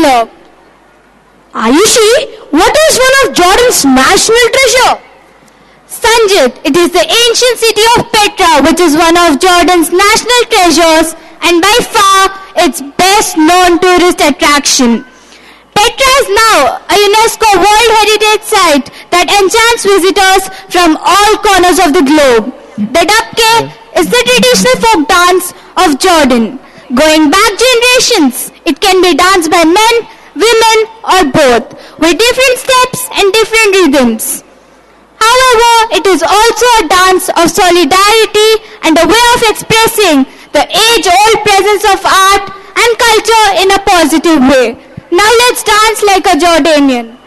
treasure. Ayushi, what is one of Jordan's national treasure? Sanjit, it is the ancient city of Petra, which is one of Jordan's national treasures and by far its best known tourist attraction. Petra is now a UNESCO World Heritage Site that enchants visitors from all corners of the globe. The Dabke is the traditional folk dance of Jordan. Going back generations, it can be danced by men, women or both, with different steps and different rhythms. However, it is also a dance of solidarity and a way of expressing the age-old presence of art and culture in a positive way. Now let's dance like a Jordanian.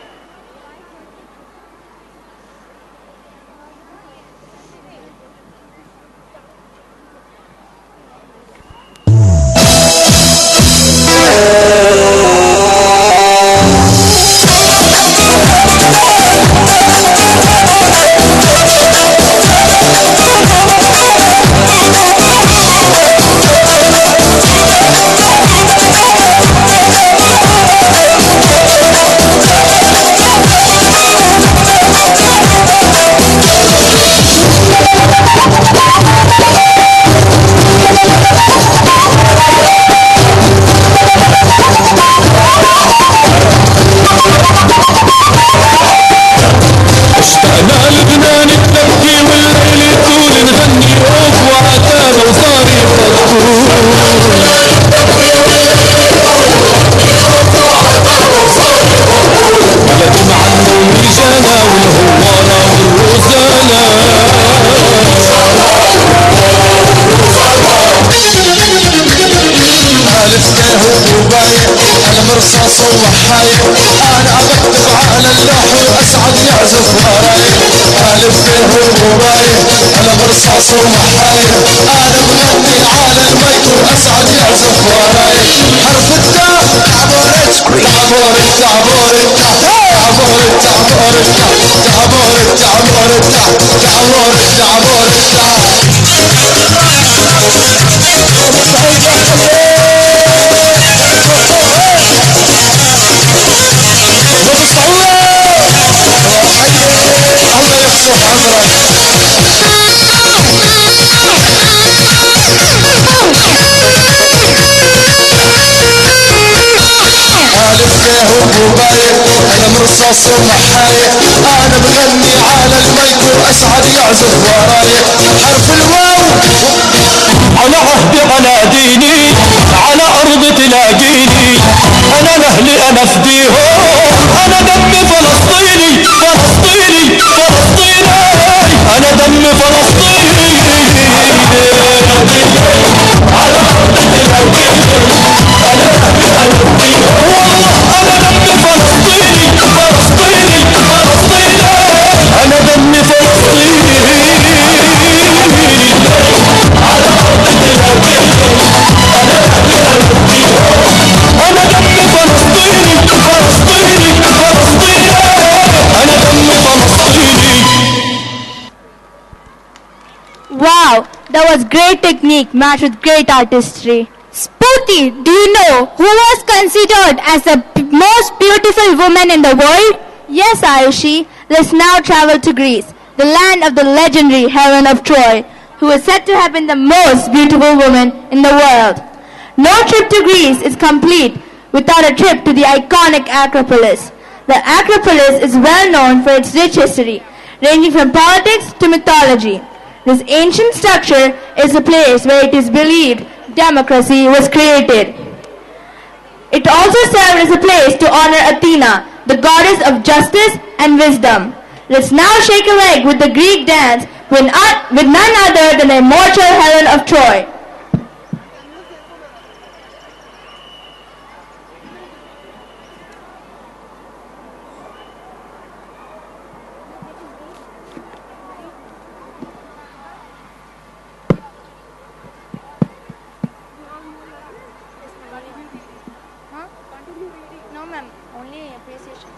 Wow, that was great technique matched with great artistry. Spooty, do you know who was considered as the most beautiful woman in the world? Yes, Ayushi. Let's now travel to Greece, the land of the legendary Helen of Troy, who is said to have been the most beautiful woman in the world. No trip to Greece is complete without a trip to the iconic Acropolis. The Acropolis is well known for its rich history, ranging from politics to mythology. This ancient structure is a place where it is believed democracy was created. It also served as a place to honor Athena, the goddess of justice and wisdom. Let's now shake a leg with the Greek dance with none other than the immortal Helen of Troy. No, ma'am. Only appreciation.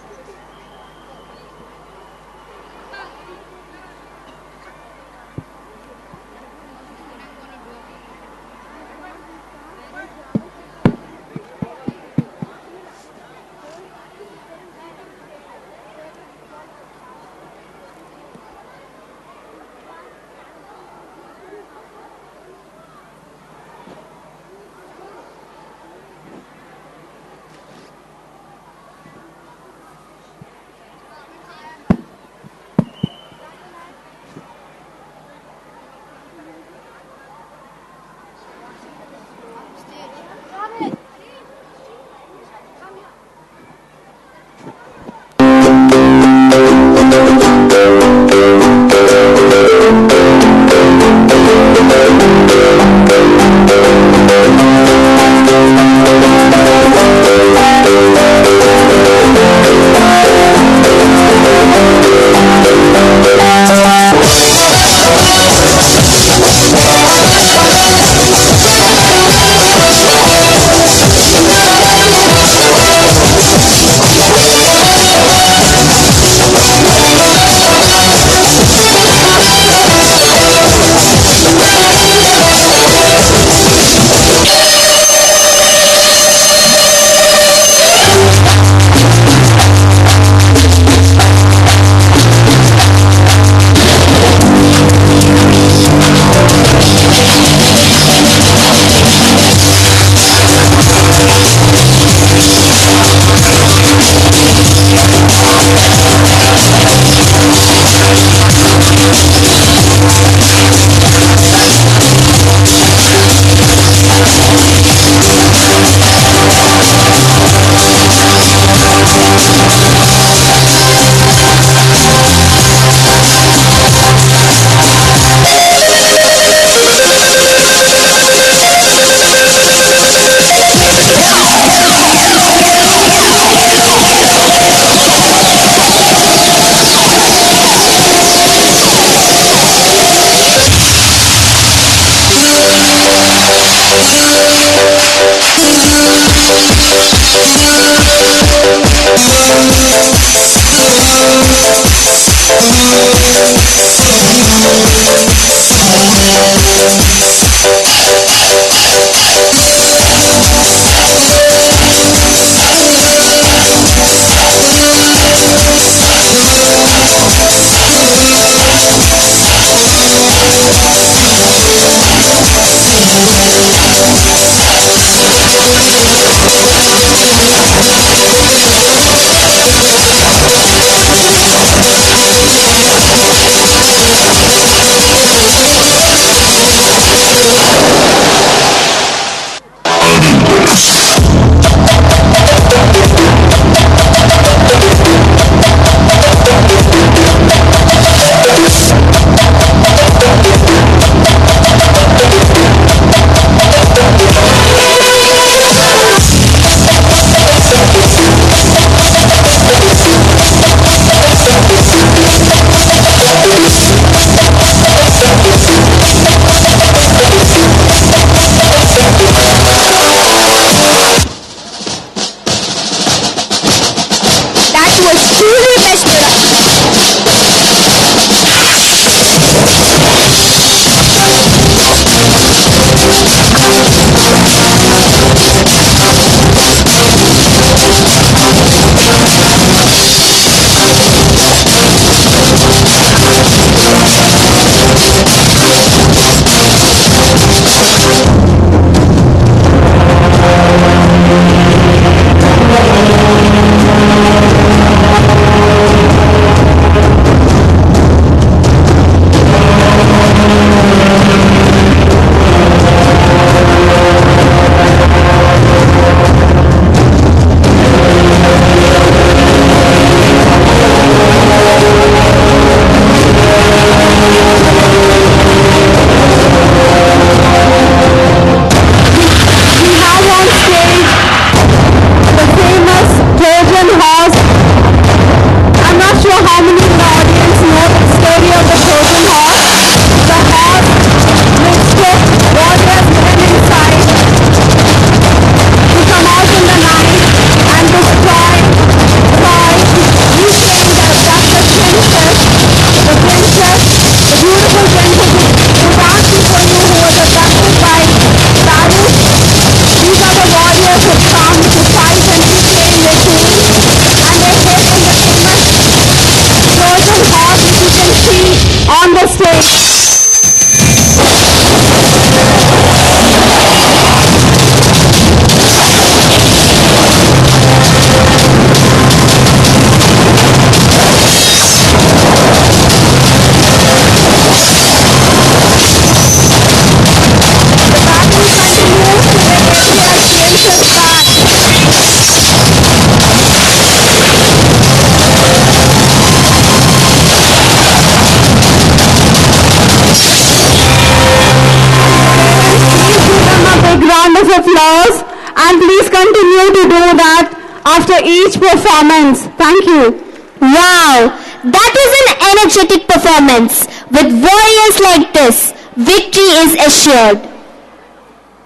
big round of applause, and please continue to do that after each performance. Thank you. Wow, that is an energetic performance. With warriors like this, victory is assured.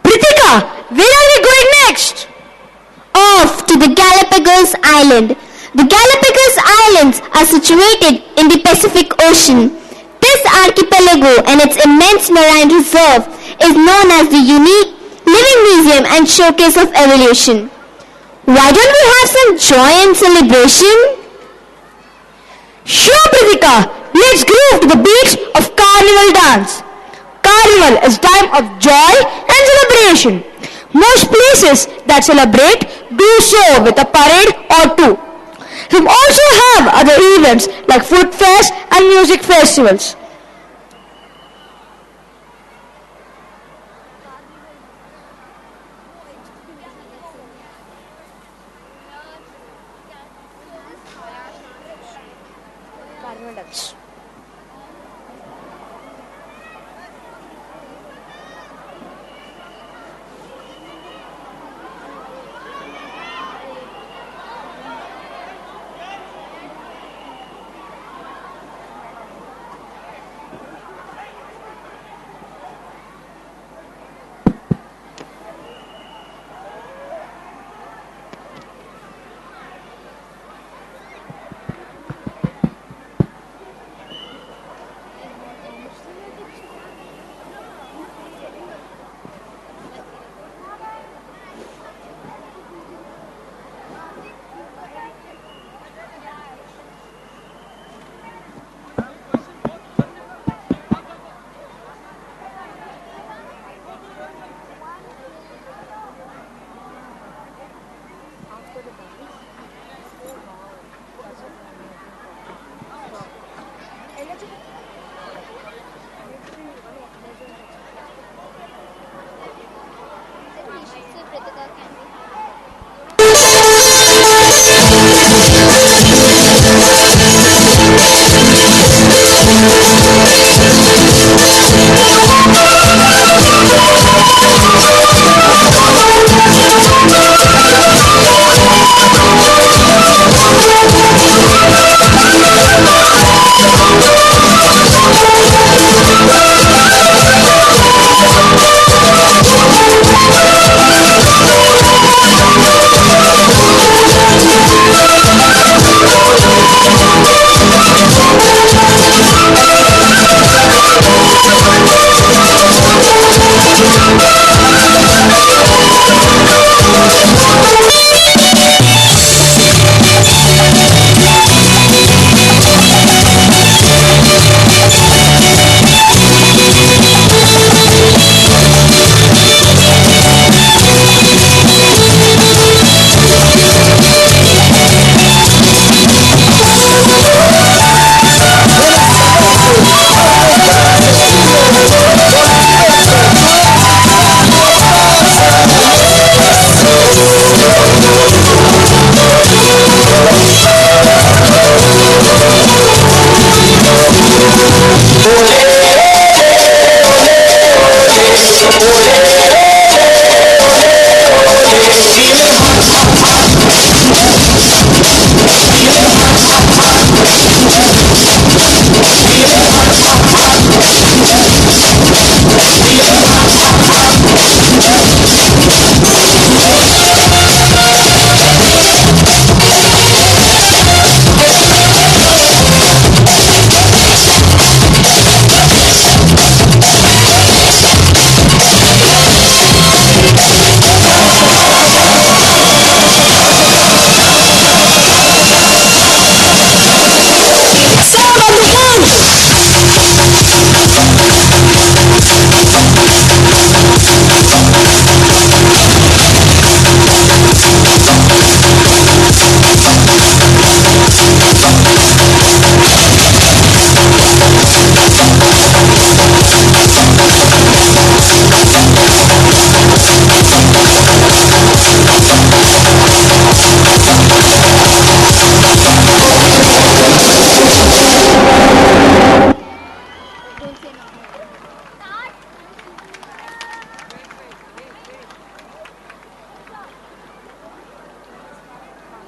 Pritika, where are we going next? Off to the Galapagos Island. The Galapagos Islands are situated in the Pacific Ocean. This archipelago and its immense marine reserve is known as the unique living museum and showcase of evolution. Why don't we have some joy and celebration? Sure, Pritika, let's groove to the beats of carnival dance. Carnival is time of joy and celebration. Most places that celebrate do so with a parade or two. Some also have other events like food fairs and music festivals.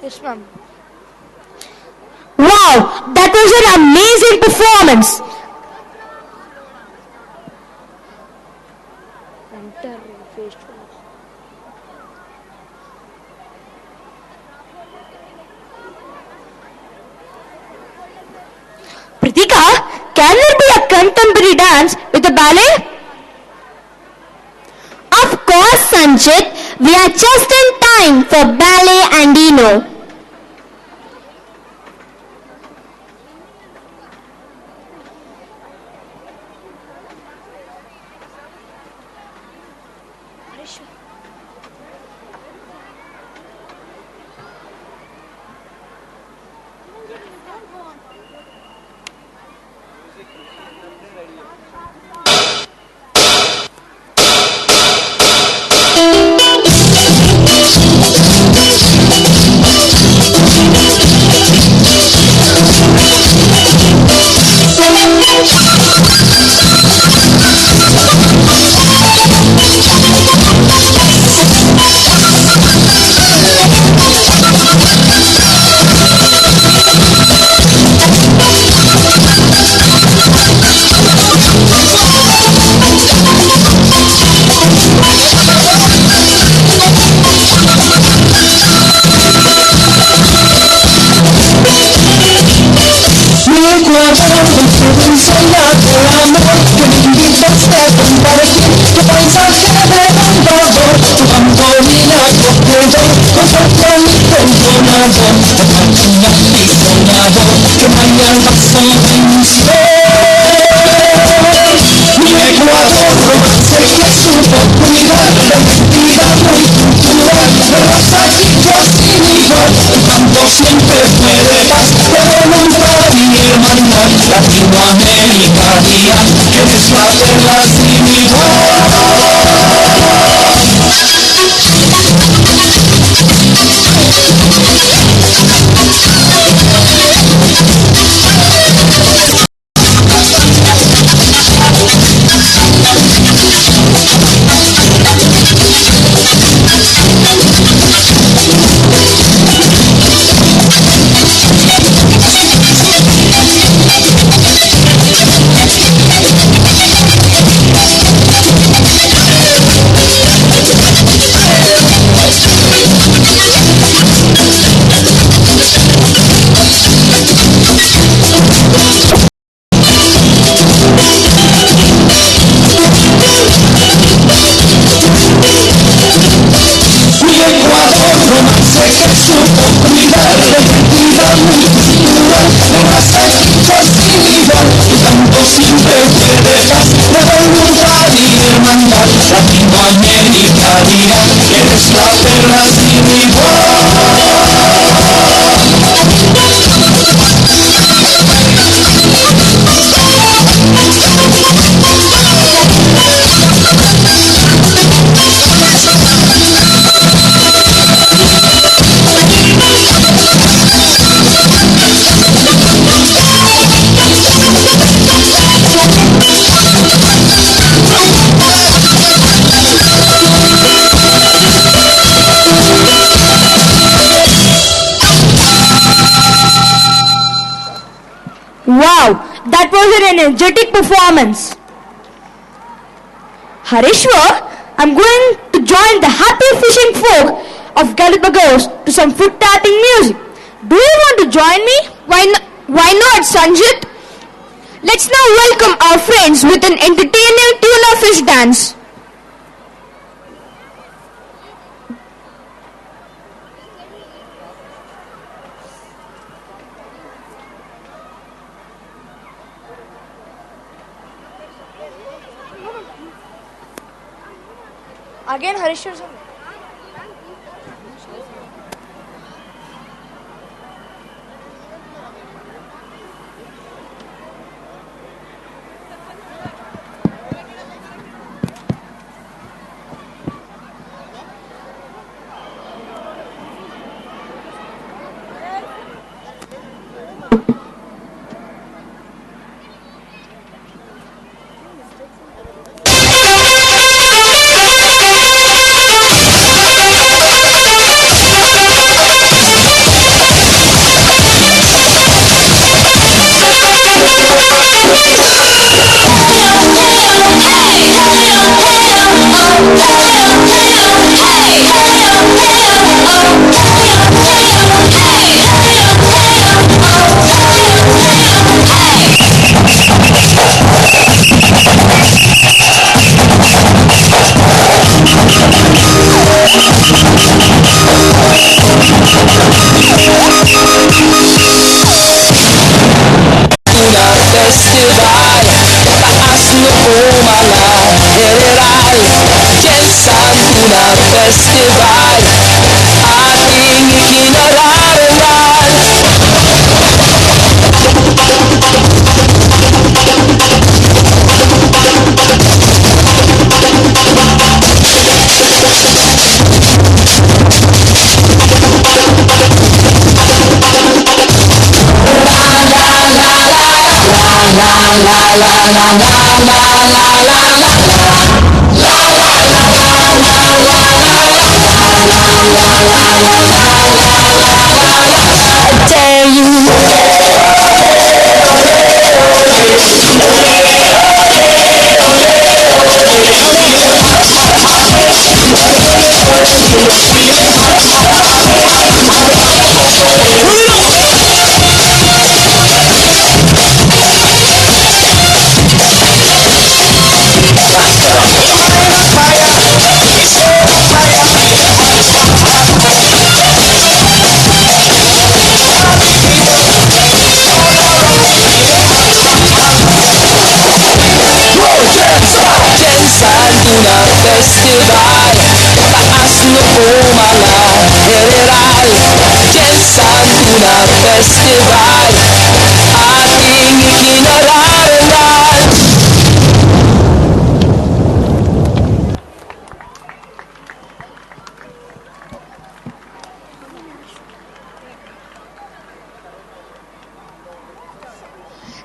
Yes, ma'am. Wow, that was an amazing performance. Pritika, can there be a contemporary dance with a ballet? Of course, Sanchit. We are just in time for ballet and Dino. Wow, that was an energetic performance. Harishwar, I'm going to join the happy fishing folk of Galapagos to some foot tapping music. Do you want to join me? Why not, Sanjit? Let's now welcome our friends with an entertaining tuna fish dance. Again, Harishwar sir. festival ating ikinararangal. I dare you. Una festival, taas noo mga general. Jensan una festival, ating ikinararangal.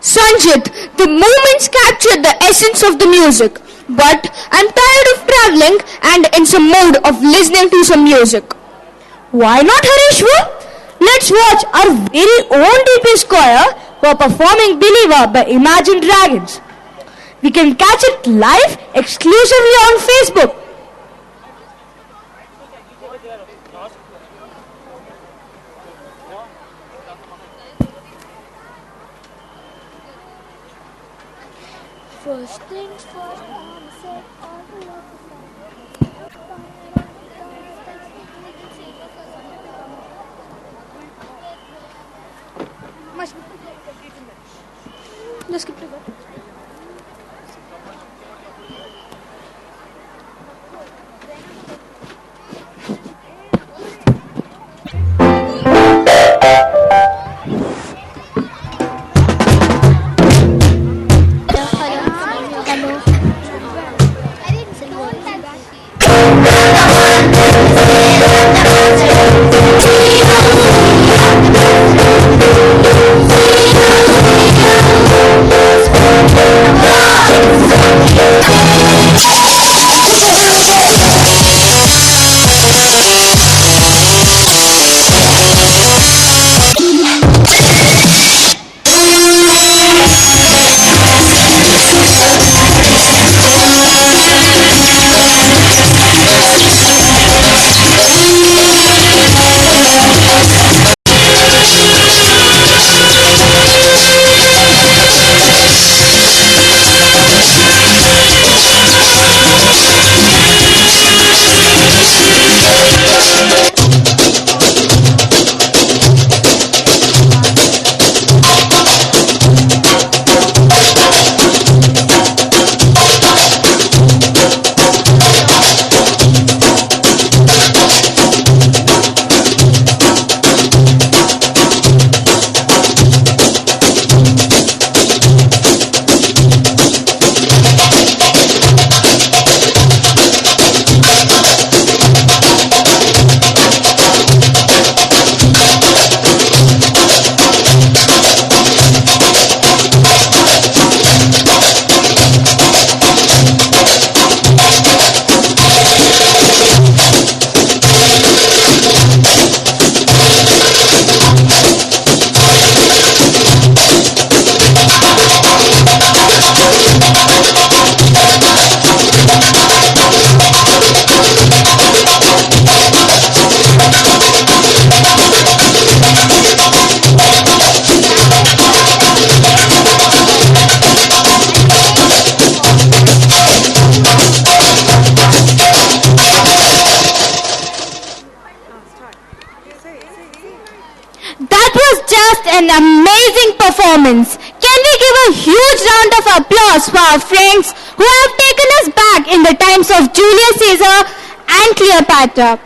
Sanjit, the moments captured the essence of the music. But I'm tired of traveling and in some mood of listening to some music. Why not, Harishwar? Let's watch our very own DP choir who are performing Believer by Imagine Dragons. We can catch it live exclusively on Facebook. First things first, I'm set all the love. Let's keep it going. An amazing performance. Can we give a huge round of applause for our friends who have taken us back in the times of Julius Caesar and Cleopatra.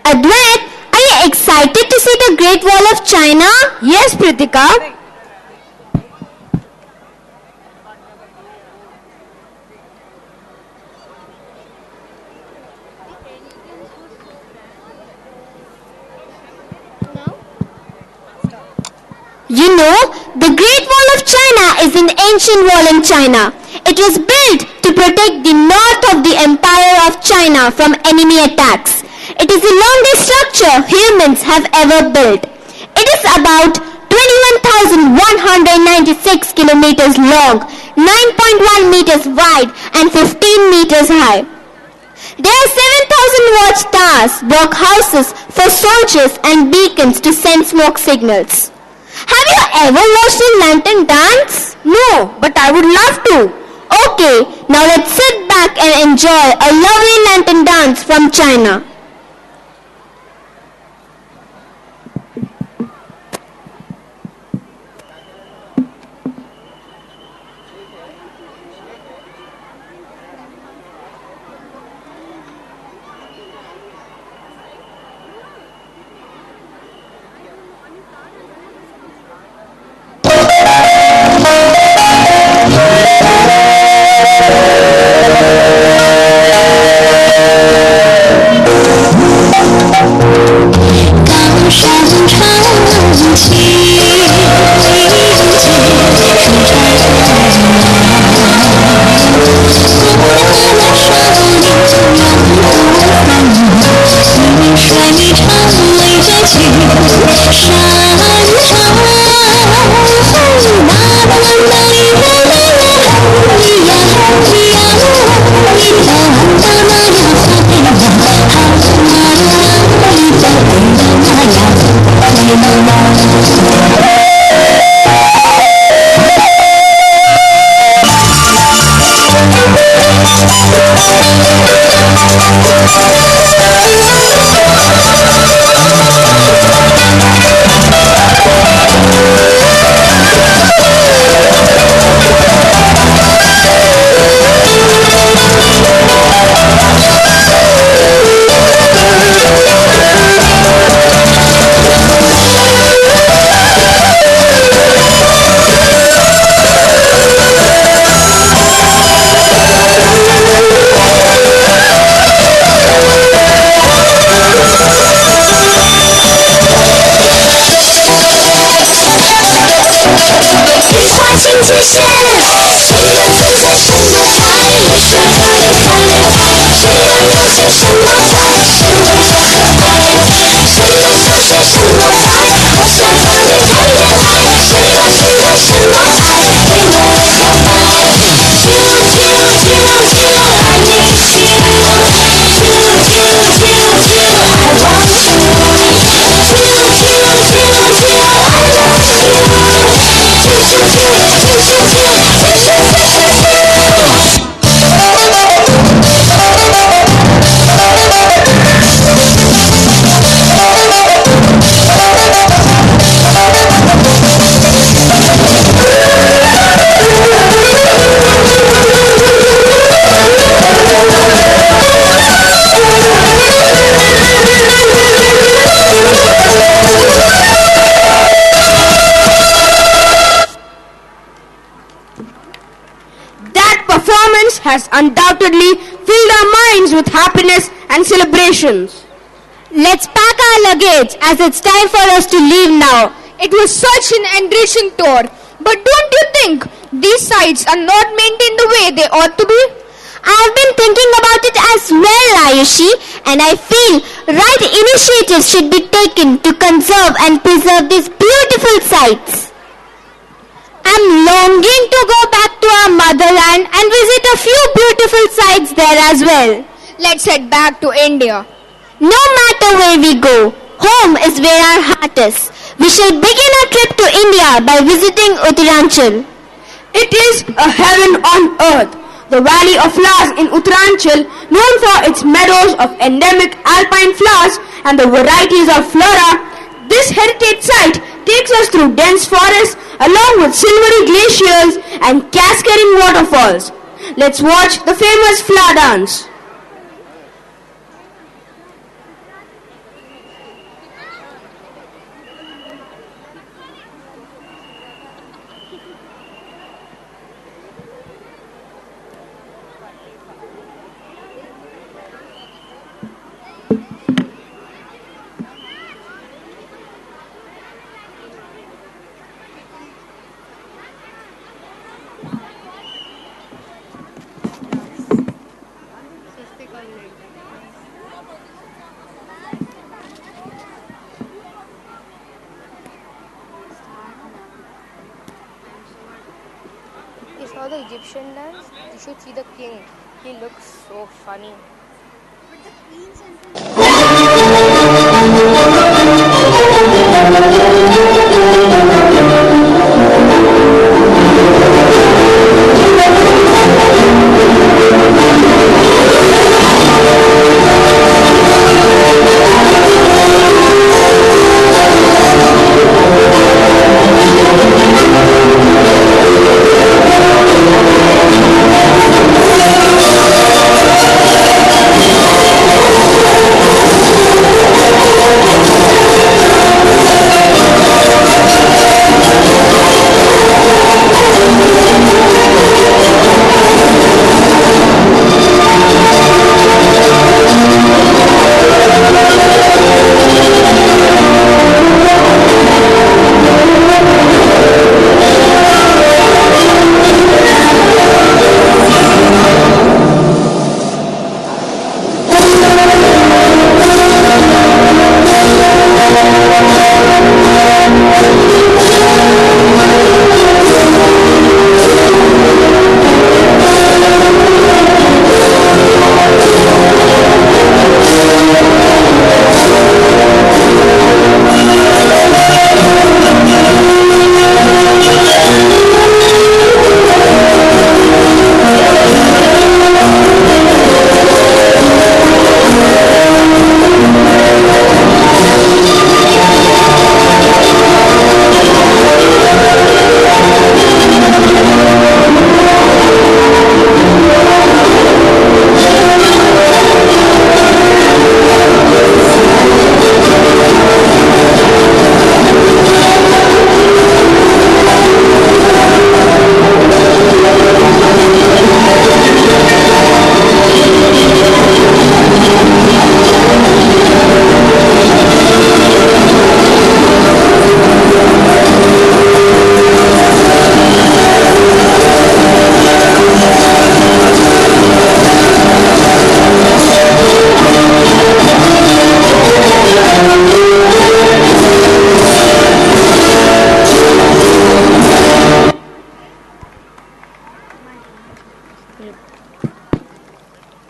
Advait, are you excited to see the Great Wall of China? Yes, Pritika. You know, the Great Wall of China is an ancient wall in China. It was built to protect the north of the Empire of China from enemy attacks. It is the longest structure humans have ever built. It is about 21,196 kilometers long, 9.1 meters wide and 15 meters high. There are 7,000 watchtowers, workhouses for soldiers and beacons to send smoke signals. Have you ever watched a lantern dance? No, but I would love to. Okay, now let's sit back and enjoy a lovely lantern dance from China. Has undoubtedly filled our minds with happiness and celebrations. Let's pack our luggage as it's time for us to leave now. It was such an enriching tour. But don't you think these sites are not maintained the way they ought to be? I've been thinking about it as well, Ayushi, and I feel right initiatives should be taken to conserve and preserve these beautiful sites. I'm longing to go back to our motherland and visit a few beautiful sites there as well. Let's head back to India. No matter where we go, home is where our heart is. We shall begin our trip to India by visiting Uttaranchal. It is a heaven on earth. The Valley of Flowers in Uttaranchal, known for its meadows of endemic alpine flowers and the varieties of flora. This heritage site takes us through dense forests along with silvery glaciers and cascading waterfalls. Let's watch the famous flower dance. You saw the Egyptian dance? You should see the king. He looks so funny.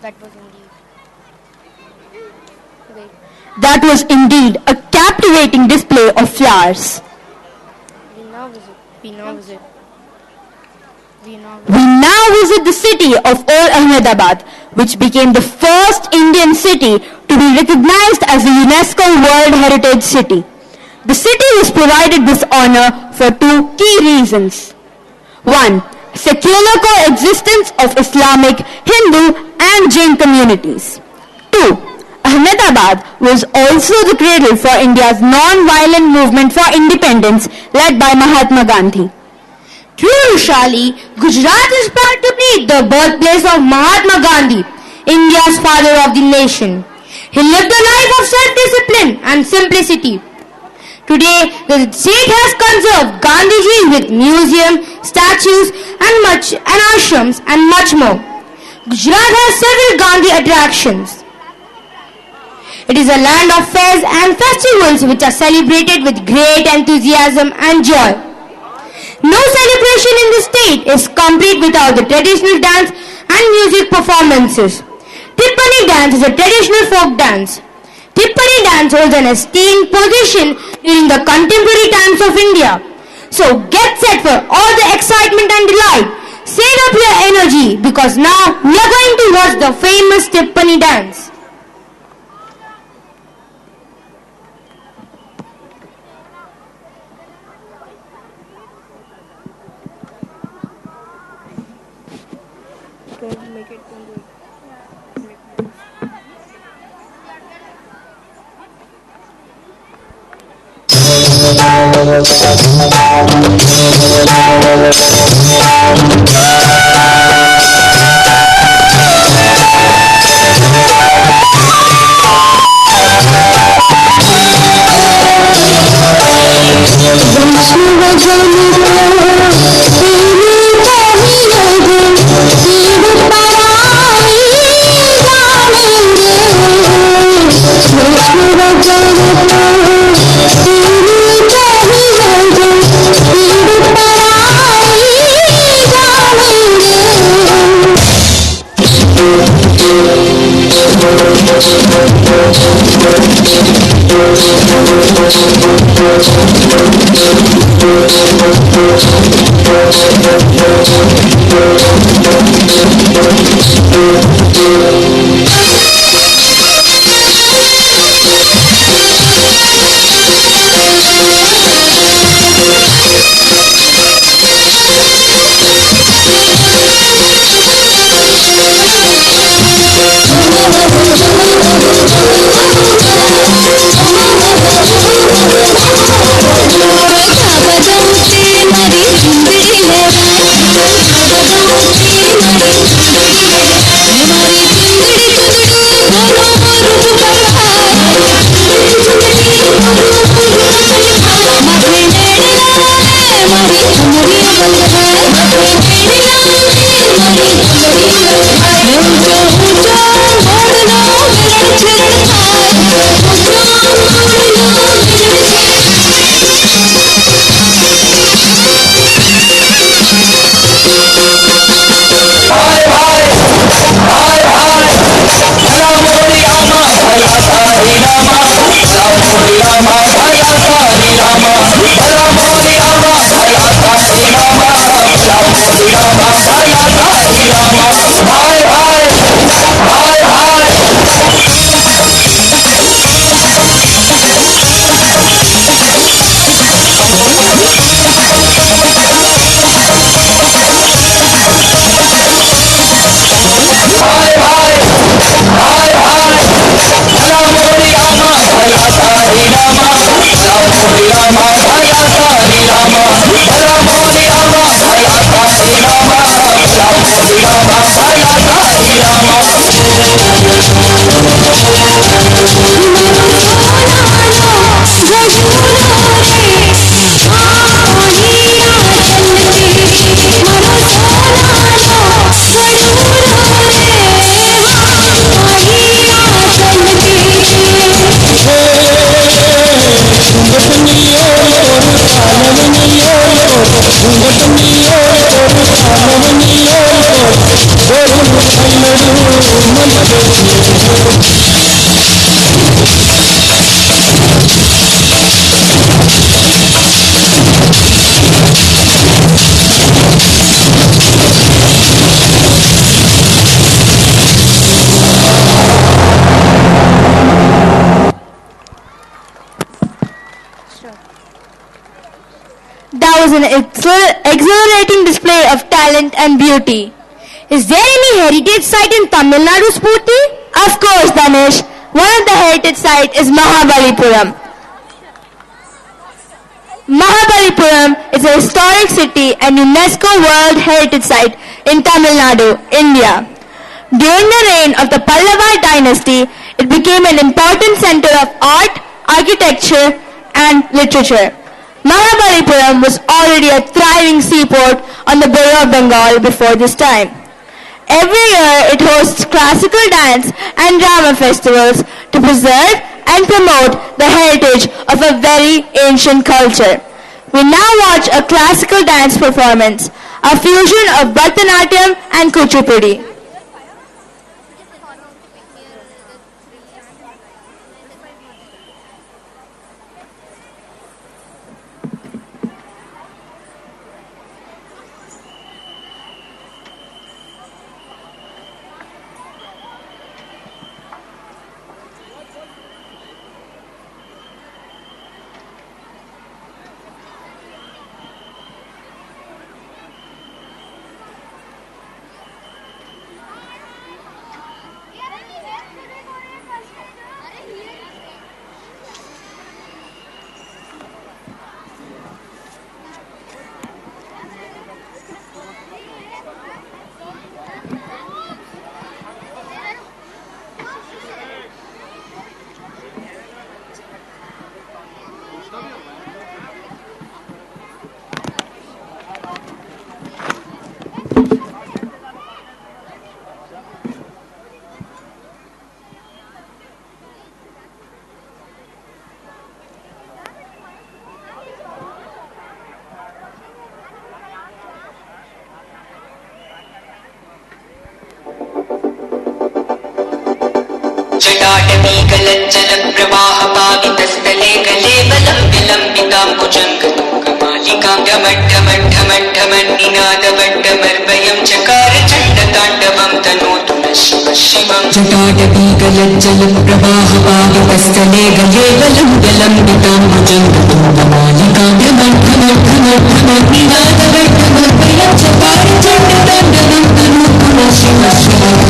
That was indeed. Wait. That was indeed a captivating display of flowers. We now visit. We now visit. We now We now visit the city of Old Ahmedabad, which became the first Indian city to be recognized as a UNESCO World Heritage City. The city was provided this honor for two key reasons. One, secular coexistence of Islamic, Hindu and Jain communities. Two, Ahmedabad was also the cradle for India's non-violent movement for independence led by Mahatma Gandhi. True, Shali, Gujarat is proud to be the birthplace of Mahatma Gandhi, India's father of the nation. He lived a life of self-discipline and simplicity. Today, the state has conserved Gandhiji with museum, statues, and ashrams and much more. Gujarat has several Gandhi attractions. It is a land of fairs and festivals which are celebrated with great enthusiasm and joy. No celebration in the state is complete without the traditional dance and music performances. Tippani dance is a traditional folk dance. Tippani dance holds an esteemed position during the contemporary times of India. So get set for all the excitement and delight. Save up your energy because now we are going to watch the famous Tippani dance. don't make it. Don't do it. Thank you. That was an exhilarating display of talent and beauty. Is there any heritage site in Tamil Nadu, Spurti? Of course, Danish. One of the heritage sites is Mahabalipuram. Mahabalipuram is a historic city and UNESCO World Heritage Site in Tamil Nadu, India. During the reign of the Pallava dynasty, it became an important center of art, architecture, and literature. Mahabalipuram was already a thriving seaport on the Bay of Bengal before this time. Every year it hosts classical dance and drama festivals to preserve and promote the heritage of a very ancient culture. We now watch a classical dance performance, a fusion of Bharatanatyam and Kuchipudi. जटाटवीकलज्जलप्रवाहपावितस्थले कलेवलं विलम्बिताम्बुजङ्गतुङ्गमालिकां ढमड्ढमड्ढमड्ढमन्निनादवड्डमर्वयं चकार चण्डताण्डवं तनोतु नः शिवः शिवम् जटाटवीकलज्जलप्रवाहपावितस्थले कलेवलं विलम्बिताम्बुजङ्गतुङ्गमालिकां ढमड्ढमड्ढमड्ढमन्निनादवड्डमर्वयं चकार चण्डताण्डवं तनोतु नः शिवः शिवम्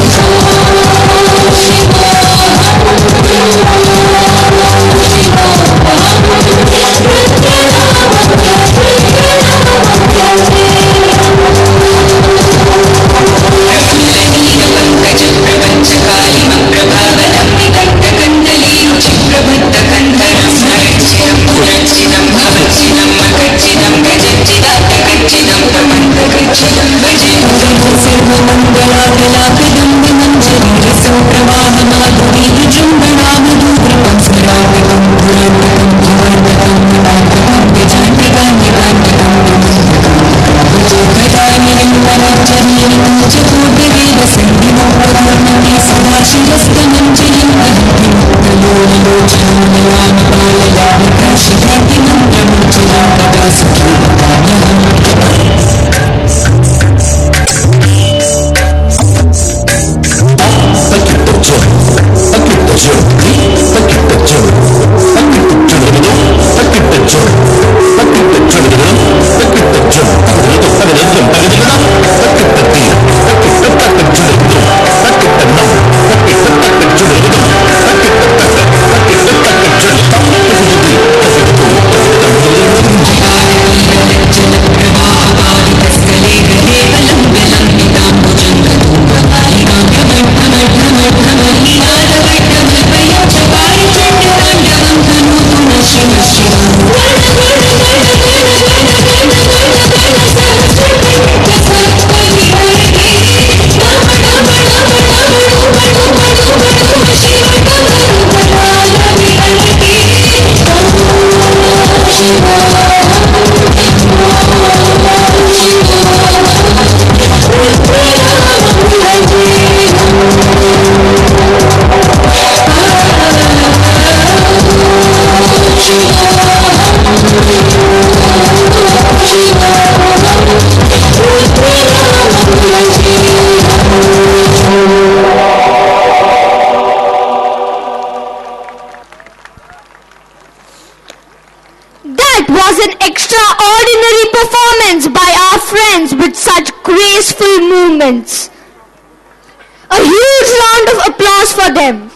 That was an extraordinary performance by our friends with such graceful movements. A huge round of applause for them.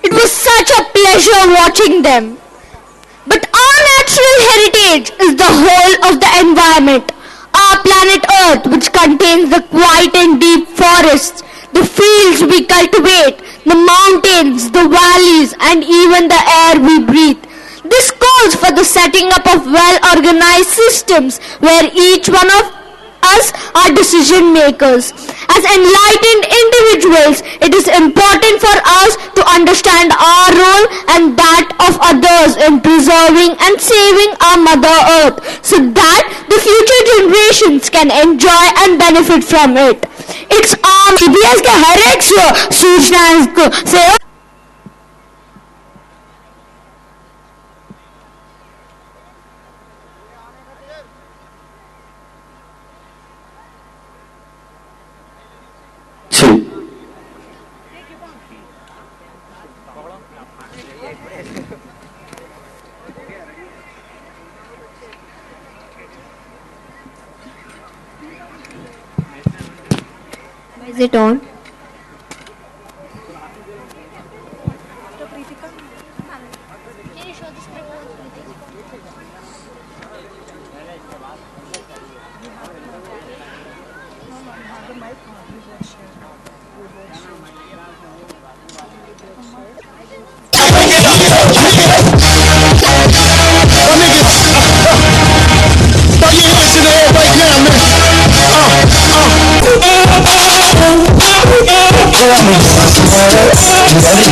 It was such a pleasure watching them. But our natural heritage is the whole of the environment. Our planet Earth, which contains the quiet and deep forests, the fields we cultivate, the mountains, the valleys, and even the air we breathe. This calls for the setting up of well-organized systems where each one of us are decision makers. As enlightened individuals, it is important for us to understand our role and that of others in preserving and saving our Mother Earth so that the future generations can enjoy and benefit from it. It's our CBS के हर एक सूचना से Is it on?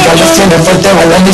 Everybody Pata Valani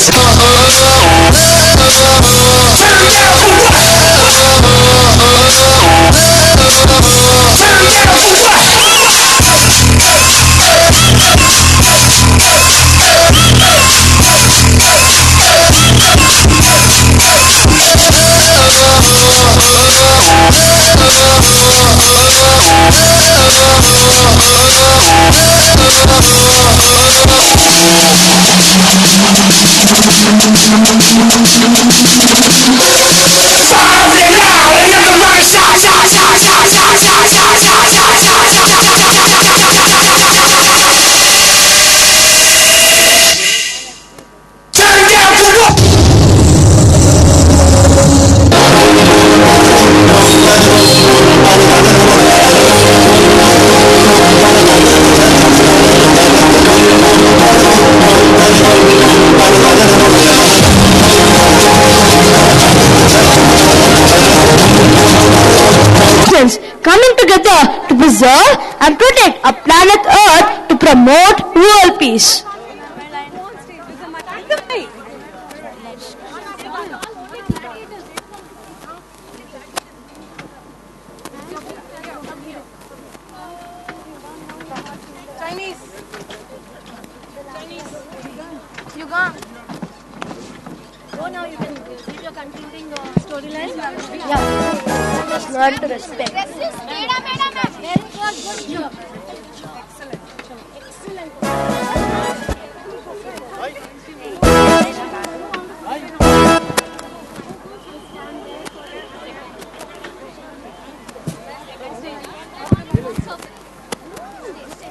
coming together to preserve and protect our planet Earth to promote world peace. You gone. Oh, now you can give your concluding storyline. Yeah. Just learn to respect. Good job.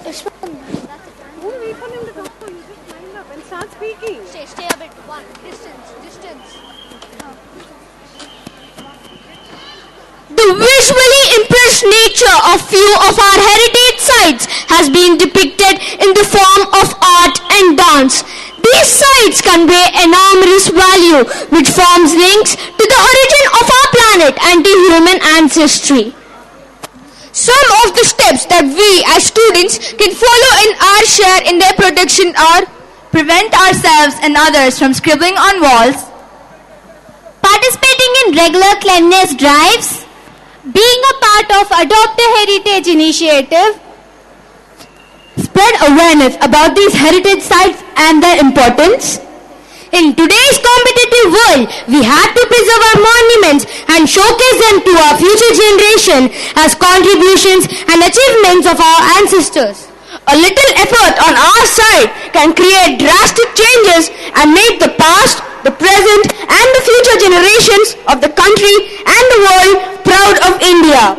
Excellent. Wait for him to come. You just line up and start speaking. Stay a bit. One. Distance. The visually impressed nature of few of our heritage sites has been depicted in the form of art and dance. These sites convey enormous value which forms links to the origin of our planet and to human ancestry. Some of the steps that we as students can follow in our share in their protection are: prevent ourselves and others from scribbling on walls, participating in regular cleanliness drives, being a part of Adopt a Heritage initiative, spread awareness about these heritage sites and their importance. In today's competitive world, we have to preserve our monuments and showcase them to our future generation as contributions and achievements of our ancestors. A little effort on our side can create drastic changes and make the past, the present and the future generations of the country and the world proud of India.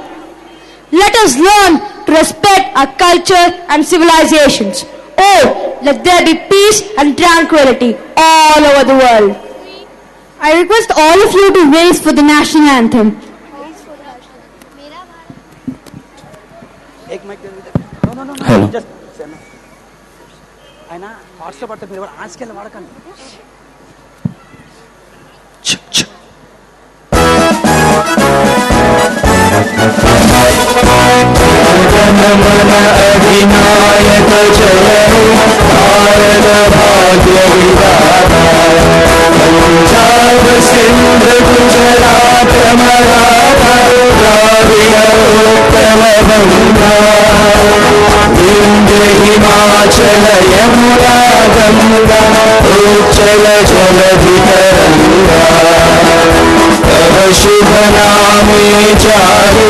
Let us learn to respect our culture and civilizations. Oh, let there be peace and tranquility all over the world. I request all of you to raise for the national anthem. Hello. अधिनायक जय भारत भाग्य विधाता पंजाब सिंध गुजरात मराठा द्राविड़ उत्कल बंगा विंध्य हिमाचल यमुना गंगा उच्चल जलधि तरंगा तव शुभ नामे जाहे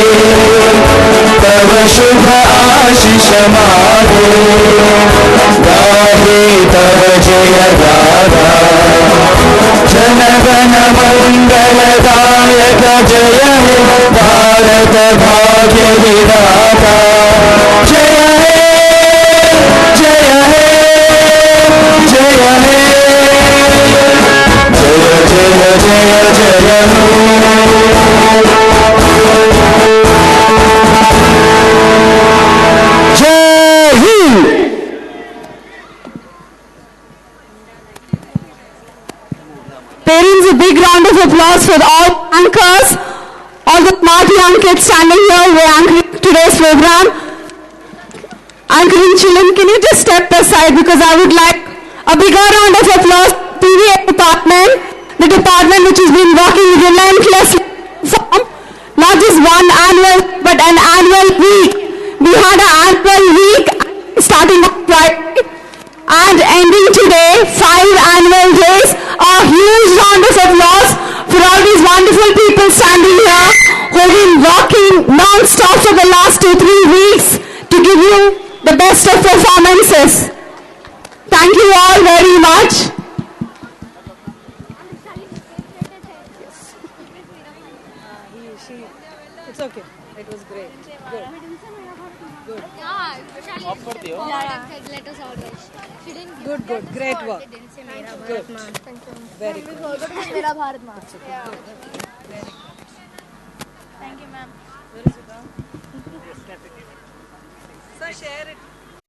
तव शुभ आशीष माहे गाहे तव जय गाथा जनगण मंगलदायक जय हे भारत भाग्य विधाता जय हे जय हे जय हे जय जय जय जय Parents, a big round of applause for all anchors, all the smart young kids standing here who are anchoring today's program. Anchoring children, can you just step aside because I would like A bigger round of applause to the PVA department, the department which has been working relentlessly from not just one annual but an annual week. We had an annual week starting on Friday and ending today, 5 annual days. A huge round of applause for all these wonderful people standing here who have been working non-stop for the last 2-3 weeks to give you the best of performances. Thank you all very much. It's okay. It was great. Good. Good, good. Great work. Good. Very good. Thank you, ma'am. Sir, share it.